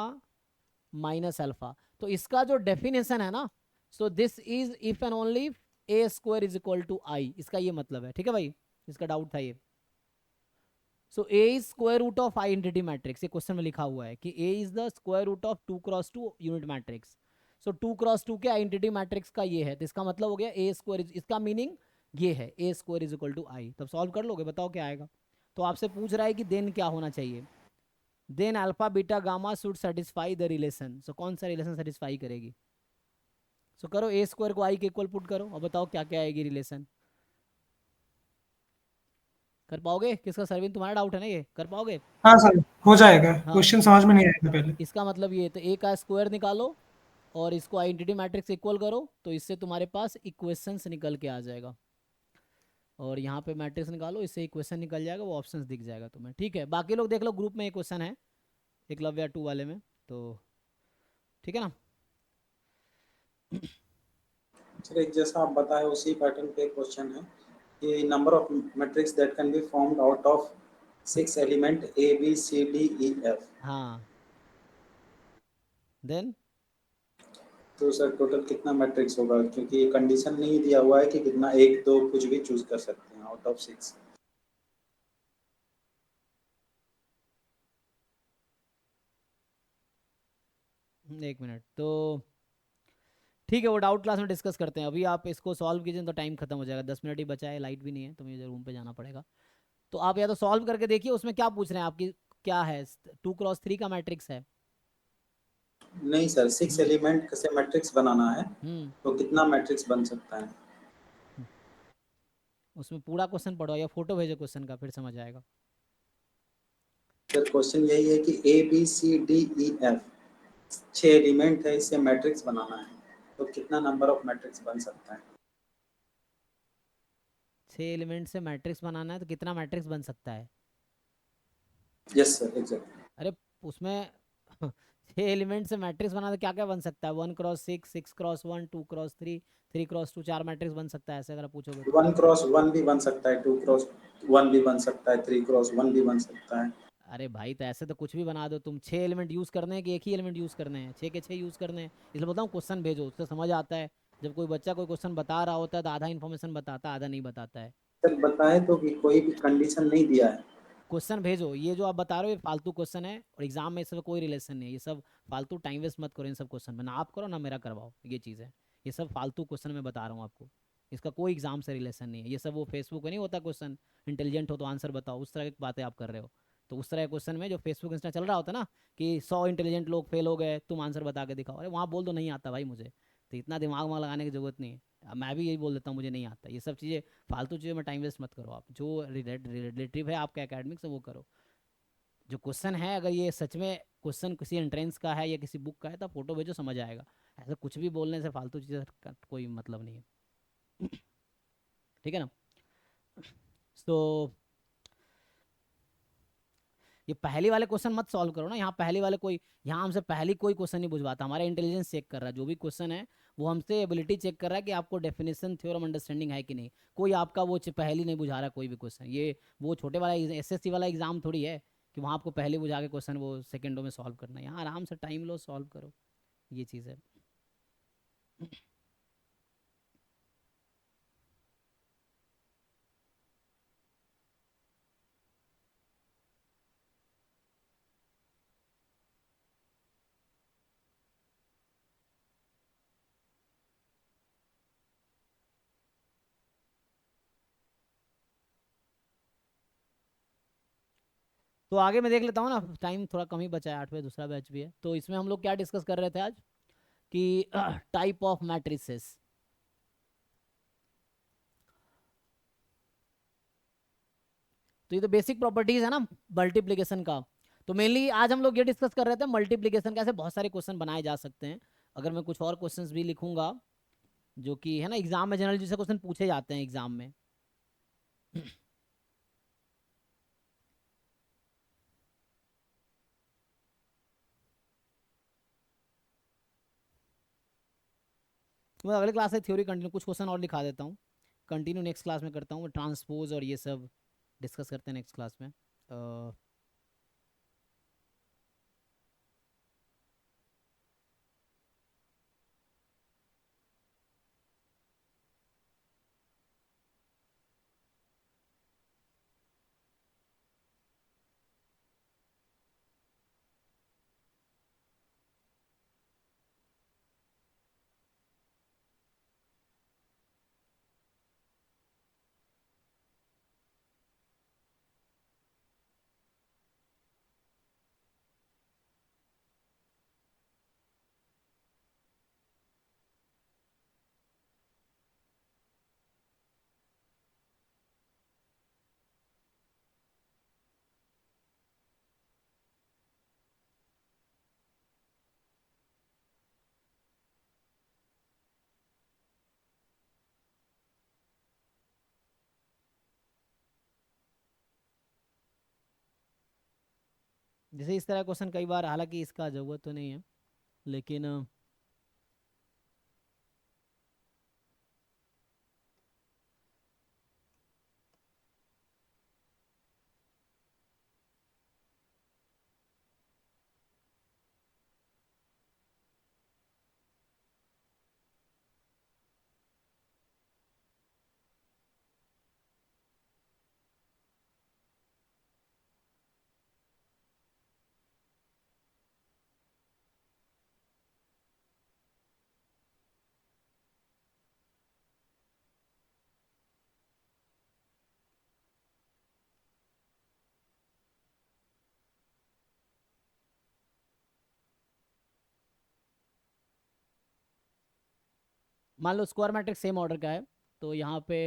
minus alpha. तो इसका जो डेफिनेशन है ना, so this is if and only A square is equal to I, इसका ये मतलब है, ठीक है भाई, इसका डाउट था ये। So A is square root of identity matrix, ये क्वेश्चन में लिखा हुआ है कि A is the square root of 2x2 unit matrix. So 2x2 के आइडेंटिटी मैट्रिक्स का ये है, तो इसका मतलब हो गया ए स्क्वायर, इसका मीनिंग ये है A square is equal to आई। तब सॉल्व कर लोगे, बताओ क्या आएगा। तो आपसे पूछ रहा है कि देन क्या होना चाहिए, then alpha beta gamma should satisfy the relation. So कौन सा रिलेशन सेटिस्फाई करेगी। सो करो ए स्क्वायर को आई के इक्वल पुट करो और बताओ क्या क्या आएगी रिलेशन। कर पाओगे किसका, सरविन तुम्हारा डाउट है ना, ये कर पाओगे। हाँ सर, हो जाएगा। हाँ। क्वेश्चन समझ में नहीं आएगा पहले। इसका मतलब ये, तो ए का स्क्वायर निकालो और इसको आइडेंटिटी मैट्रिक्स इक्वल करो, तो इससे तुम्हारे पास इक्वेशंस निकल के आ जाएगा। और यहाँ पे मैट्रिक्स निकालो, इससे इक्वेशन निकल जाएगा, वो ऑप्शंस दिख जाएगा तुम्हें। ठीक है, बाकी लोग देख लो, ग्रुप में एक क्वेश्चन है एकलव्य 2 वाले में, तो ठीक है ना। चलिए, जैसा आप बताए उसी पैटर्न पे क्वेश्चन है कि number of matrix that can be formed out of 6 element A B C D E F. हाँ, देन तो सर टोटल कितना मैट्रिक्स होगा, क्योंकि ये कंडीशन नहीं दिया हुआ है कि कितना, 1 2 कुछ भी चूज कर सकते हैं आउट ऑफ 6। एक मिनट, तो ठीक है, वो डाउट क्लास में डिस्कस करते हैं। अभी आप इसको सॉल्व कीजिए तो टाइम खत्म हो जाएगा, 10 मिनट ही बचा है, लाइट भी नहीं है तो मुझे रूम पे जाना पड़ेगा। तो आप या तो सॉल्व करके देखिए, उसमें क्या पूछ रहे हैं आपकी, क्या है 2x3 का मैट्रिक्स है। नहीं सर, 6 एलिमेंट से मैट्रिक्स बनाना है, तो कितना मैट्रिक्स बन सकता है। उसमें पूरा क्वेश्चन पढ़ो या फोटो भेजो क्वेश्चन का, फिर समझ आएगा। सर क्वेश्चन यही है कि A B C D E F 6 element है, इससे मैट्रिक्स बनाना है, तो कितना नंबर ऑफ मैट्रिक्स बन सकता है। 6 एलिमेंट से मैट्रिक्स बनाना है तो कितना मैट्रिक्स बन सकता है। Yes sir, exact. अरे उसमें 6 एलिमेंट से मैट्रिक्स बनाना तो क्या क्या बन सकता है, 1x6, 6x1, 2x3, 3x2, 4 matrix बन सकता है ऐसे अगर आप पूछोगे तो। 1x1 भी बन सकता है, 2x1 भी बन सकता है, 3x1 भी बन सकता है। अरे भाई, तो ऐसे तो कुछ भी बना दो तुम। 6 एलिमेंट यूज़ करने हैं कि एक ही एलिमेंट यूज़ करने हैं, 6 के 6 यूज़ करने हैं, इसलिए बोलता हूँ क्वेश्चन भेजो, उससे समझ आता है। जब कोई बच्चा कोई क्वेश्चन बता रहा होता है तो आधा इन्फॉर्मेशन बताता है, आधा नहीं बताता है। सर बताए तो कि कोई भी कंडीशन नहीं दिया है। क्वेश्चन भेजो, ये जो आप बता रहे हो ये फालतू क्वेश्चन है और एग्जाम में इससे कोई रिलेशन नहीं है। ये सब फालतू टाइम वेस्ट मत करो इन सब क्वेश्चन में, ना आप करो ना मेरा करवाओ, ये चीज़ है। ये सब फालतू क्वेश्चन मैं बता रहा हूँ आपको, इसका कोई एग्जाम से रिलेशन नहीं है। ये सब वो फेसबुक पे नहीं होता क्वेश्चन, इंटेलिजेंट हो तो आंसर बताओ, उस तरह की बातें आप कर रहे हो। तो उस तरह के क्वेश्चन में जो फेसबुक इंस्टा चल रहा होता है ना कि 100 इंटेलिजेंट लोग फेल हो गए, तुम आंसर बता के दिखाओ, अरे वहाँ बोल दो नहीं आता भाई मुझे, तो इतना दिमाग वहाँ लगाने की जरूरत नहीं है। अब मैं भी यही बोल देता हूँ मुझे नहीं आता। ये सब चीज़ें फालतू चीज़ें में टाइम वेस्ट मत करो आप, जो रिलेटिव है आपके एकेडमिक से वो करो। जो क्वेश्चन है अगर ये सच में क्वेश्चन किसी एंट्रेंस का है या किसी बुक का है तो फोटो भेजो, समझ आएगा। ऐसा कुछ भी बोलने से फालतू चीज़ें का कोई मतलब नहीं है। ठीक है ना। तो ये पहली वाले क्वेश्चन मत सॉल्व करो ना, यहाँ पहली वाले कोई, यहाँ हमसे पहली कोई क्वेश्चन नहीं बुझवाता। हमारा इंटेलिजेंस चेक कर रहा है, जो भी क्वेश्चन है वो हमसे एबिलिटी चेक कर रहा है कि आपको डेफिनेशन थ्योरम अंडरस्टैंडिंग है कि नहीं। कोई आपका वो पहली नहीं बुझा रहा कोई भी क्वेश्चन। ये वो छोटे वाला एसएससी वाला एग्जाम थोड़ी है कि वहाँ आपको पहले बुझा के क्वेश्चन वो सेकेंडों में सॉल्व करना है। यहाँ आराम से टाइम लो, सॉल्व करो, ये चीज़ है। तो आगे मैं देख लेता हूँ ना, टाइम थोड़ा कम ही बचा है, 8 बजे दूसरा बैच भी है। तो इसमें हम लोग क्या डिस्कस कर रहे थे आज कि टाइप ऑफ मैट्रिसेस। तो ये तो बेसिक प्रॉपर्टीज है ना मल्टीप्लिकेशन का। तो मेनली आज हम लोग ये डिस्कस कर रहे थे मल्टीप्लिकेशन कैसे बहुत सारे क्वेश्चन बनाए जा सकते हैं। अगर मैं कुछ और क्वेश्चंस भी लिखूंगा जो कि है ना एग्जाम में जनरल, जिससे क्वेश्चन पूछे जाते हैं एग्जाम में। मैं अगले क्लास से थ्योरी कंटिन्यू, कुछ क्वेश्चन और लिखा देता हूँ, कंटिन्यू नेक्स्ट क्लास में करता हूँ। ट्रांसपोज और ये सब डिस्कस करते हैं नेक्स्ट क्लास में। जैसे इस तरह क्वेश्चन कई बार, हालांकि इसका ज़रूरत तो नहीं है, लेकिन मान लो स्क्वायर मैट्रिक्स सेम ऑर्डर का है, तो यहाँ पे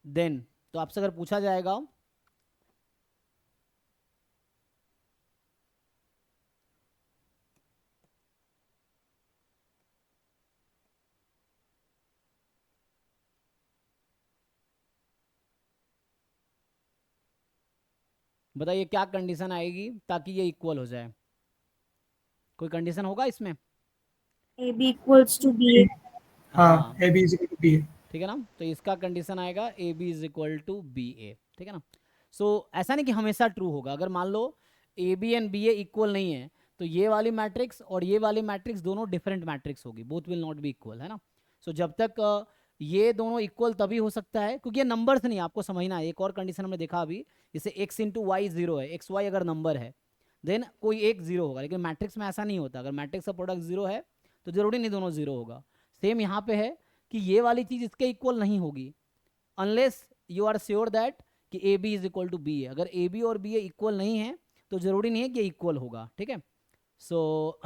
देन, तो आपसे अगर पूछा जाएगा बताइए क्या कंडीशन आएगी ताकि ये इक्वल हो जाए, कोई कंडीशन होगा इसमें? A B equals to B A. हाँ, A B is equal to B. ठीक है ना, तो इसका कंडीशन आएगा A B is equal to B A. ठीक है ना, सो ऐसा नहीं कि हमेशा ट्रू होगा। अगर मान लो A B and B A equal नहीं है, तो ये वाली मैट्रिक्स और ये वाली मैट्रिक्स दोनों डिफरेंट मैट्रिक्स होगी, both will not B equal, है ना। सो जब तक ये दोनों इक्वल तभी हो सकता है, क्योंकि ये नंबर्स नहीं, आपको समझना है। एक और कंडीशन हमने देखा अभी, जैसे एक्स इंटू वाई जीरो है, एक्स वाई अगर नंबर है देन कोई एक जीरो होगा, लेकिन मैट्रिक्स में ऐसा नहीं होता। अगर मैट्रिक्स का प्रोडक्ट जीरो है तो जरूरी नहीं दोनों जीरो होगा। सेम यहाँ पे है कि ये वाली चीज इसके इक्वल नहीं होगी unless you are sure that कि A B is equal to B A. अगर ए बी और बी ए इक्वल नहीं है तो जरूरी नहीं है कि ये इक्वल होगा। ठीक है, सो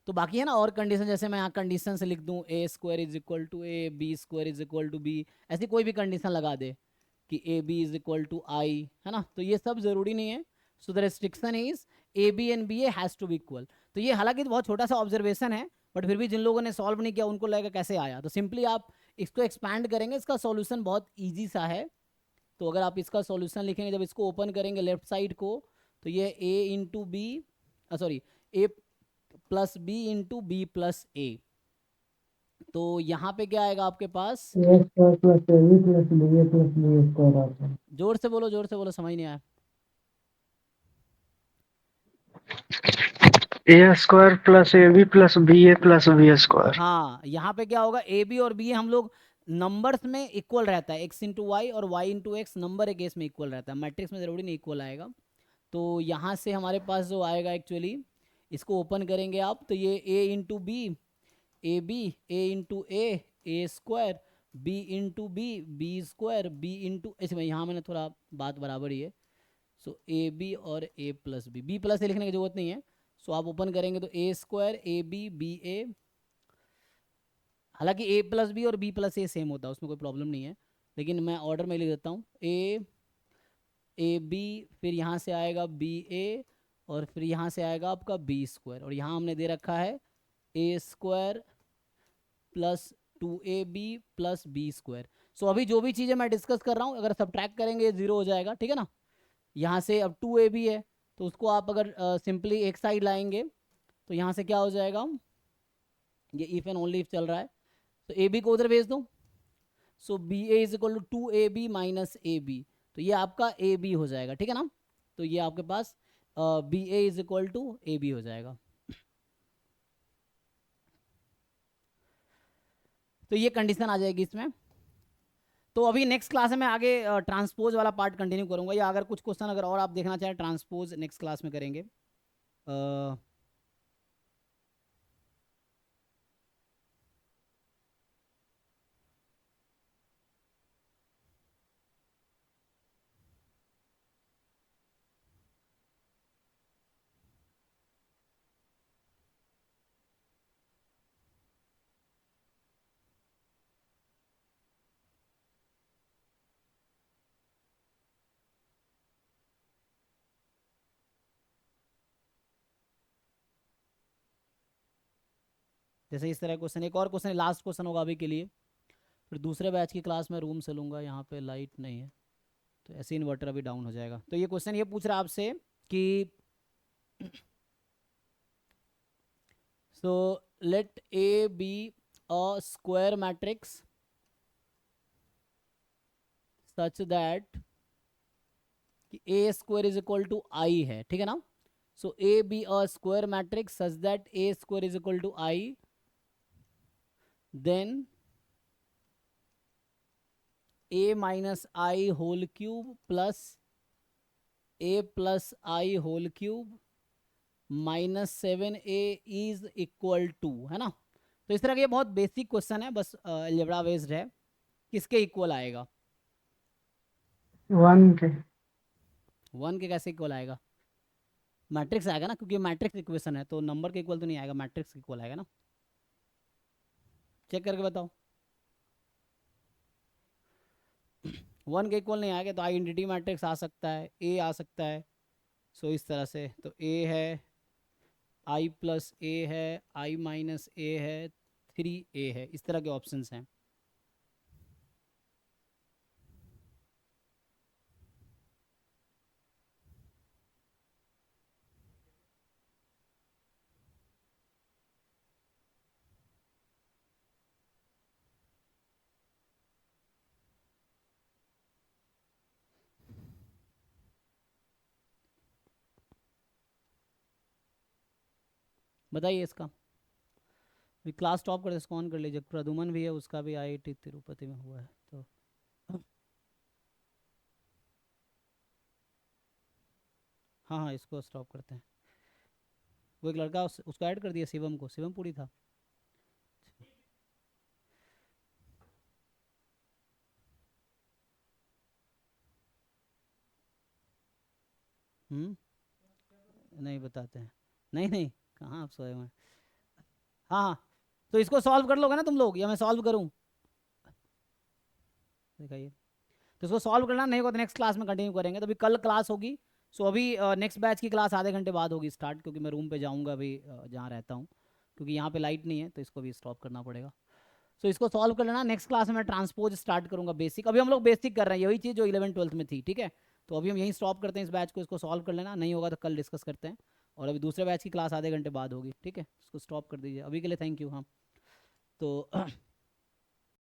तो बाकी है ना और कंडीशन, जैसे मैं यहाँ कंडीशन से लिख दूँ A square is equal to A, B square is equal to B, ऐसी कोई भी कंडीशन लगा दे कि A B is equal to I, है ना, तो ये सब जरूरी नहीं है। So the restriction is A B and B A has to be equal. तो ये हालांकि बहुत छोटा सा ऑब्जर्वेशन है, बट फिर भी जिन लोगों ने सॉल्व नहीं किया उनको लगेगा कैसे आया। तो सिंपली आप इसको एक्सपैंड करेंगे, इसका सॉल्यूशन बहुत ईजी सा है। तो अगर आप इसका सॉल्यूशन लिखेंगे, जब इसको ओपन करेंगे लेफ्ट साइड को, तो ये A into B, sorry A plus B into B plus A, तो यहाँ पे क्या आएगा आपके पास? A square plus A B plus B A plus B square आता है। जोर से बोलो, जोर से बोलो, समझ नहीं आया। A square plus A B plus B square. हाँ, यहाँ पे क्या होगा, ए बी और बी हम लोग नंबर्स में इक्वल रहता है, एक्स इंटू वाई और वाई इंटू एक्स नंबर एक केस में इक्वल रहता है, मैट्रिक्स में जरूरी नहीं इक्वल आएगा। तो यहाँ से हमारे पास जो आएगा एक्चुअली, इसको ओपन करेंगे आप तो ये A into B, A B, A into A square, B into B square, B into, इसमें यहाँ मैंने थोड़ा बात बराबर ही है। सो ए बी और ए प्लस बी प्लस ए लिखने की जरूरत नहीं है। सो आप ओपन करेंगे तो ए स्क्वायर ए बी ए, हालांकि ए प्लस बी और बी प्लस ए सेम होता है, उसमें कोई प्रॉब्लम नहीं है, लेकिन मैं ऑर्डर में लिख देता हूँ। ए बी, फिर यहाँ से आएगा बी ए, और फिर यहाँ से आएगा आपका बी स्क्वायर, और यहाँ हमने दे रखा है A square plus two A B plus B square. So अभी जो भी चीज़ें मैं डिस्कस कर रहा हूँ अगर सब्ट्रैक्ट करेंगे जीरो हो जाएगा। ठीक है ना, यहाँ से अब टू ए बी है तो उसको आप अगर सिंपली एक साइड लाएंगे तो यहाँ से क्या हो जाएगा, ये इफ एंड ओनली इफ चल रहा है, तो ए बी को उधर भेज दो। So B A is equal to two A B minus A B, तो ये आपका ए बी हो जाएगा। ठीक है ना, तो ये आपके पास B A is equal to A B हो जाएगा। तो ये कंडीशन आ जाएगी इसमें। तो अभी नेक्स्ट क्लास में मैं आगे ट्रांसपोज वाला पार्ट कंटिन्यू करूंगा, या अगर कुछ क्वेश्चन अगर और आप देखना चाहें ट्रांसपोज नेक्स्ट क्लास में करेंगे। जैसे इस तरह क्वेश्चन, एक और क्वेश्चन लास्ट क्वेश्चन होगा अभी के लिए, फिर दूसरे बैच की क्लास में रूम से लूँगा। यहाँ पे लाइट नहीं है तो ऐसे इन्वर्टर अभी डाउन हो जाएगा। तो ये क्वेश्चन ये पूछ रहा है आपसे कि so let A B a square matrix such that कि A square is equal to I है, ठीक है ना। So A B a square matrix such that A square is equal to I, then a minus I whole cube plus a plus I whole cube minus 7a is equal to, है ना। तो इस तरह का ये बहुत basic question है, बस अलजेब्रा बेस्ड है। किसके इक्वल आएगा? 1 के 1 के कैसे इक्वल आएगा? मैट्रिक्स आएगा ना, क्योंकि मैट्रिक्स इक्वेशन है, तो नंबर के इक्वल तो नहीं आएगा, मैट्रिक्स के इक्वल आएगा ना। चेक करके बताओ। 1 के इक्वल नहीं आएगा तो आइडेंटिटी मैट्रिक्स आ सकता है, ए आ सकता है। सो इस तरह से तो ए है, आई प्लस ए है, आई माइनस ए है, 3a है, इस तरह के ऑप्शंस हैं। बताइए इसका। अभी क्लास टॉप कर, इसको ऑन कर लीजिए। प्रदुमन भी है, उसका भी IIT तिरुपति में हुआ है। तो हाँ हाँ, इसको स्टॉप करते हैं। वो एक लड़का उसको ऐड कर दिया, शिवम को, शिवम पूरी था। नहीं बताते हैं, नहीं नहीं, कहाँ आप सोए हुए हैं। हाँ हाँ, तो इसको सॉल्व कर लोगे ना तुम लोग, या मैं सॉल्व करूँ? दिखाइए। तो इसको सॉल्व करना नहीं होगा तो नेक्स्ट क्लास में कंटिन्यू करेंगे। तो अभी कल क्लास होगी। सो अभी नेक्स्ट बैच की क्लास आधे घंटे बाद होगी स्टार्ट, क्योंकि मैं रूम पे जाऊंगा अभी जहाँ रहता हूँ, क्योंकि यहाँ पे लाइट नहीं है, तो इसको भी स्टॉप करना पड़ेगा। सो इसको सॉल्व कर लेना। नेक्स्ट क्लास में मैं ट्रांसपोज स्टार्ट करूँगा, बेसिक। अभी हम लोग बेसिक कर रहे हैं, यही चीज़ जो 11th-12th में थी, ठीक है। तो अभी हम यहीं स्टॉप करते हैं इस बैच को, इसको सॉल्व कर लेना, नहीं होगा तो कल डिस्कस करते हैं। और अभी दूसरे बैच की क्लास आधे घंटे बाद होगी, ठीक है। इसको स्टॉप कर दीजिए अभी के लिए, थैंक यू। हाँ, तो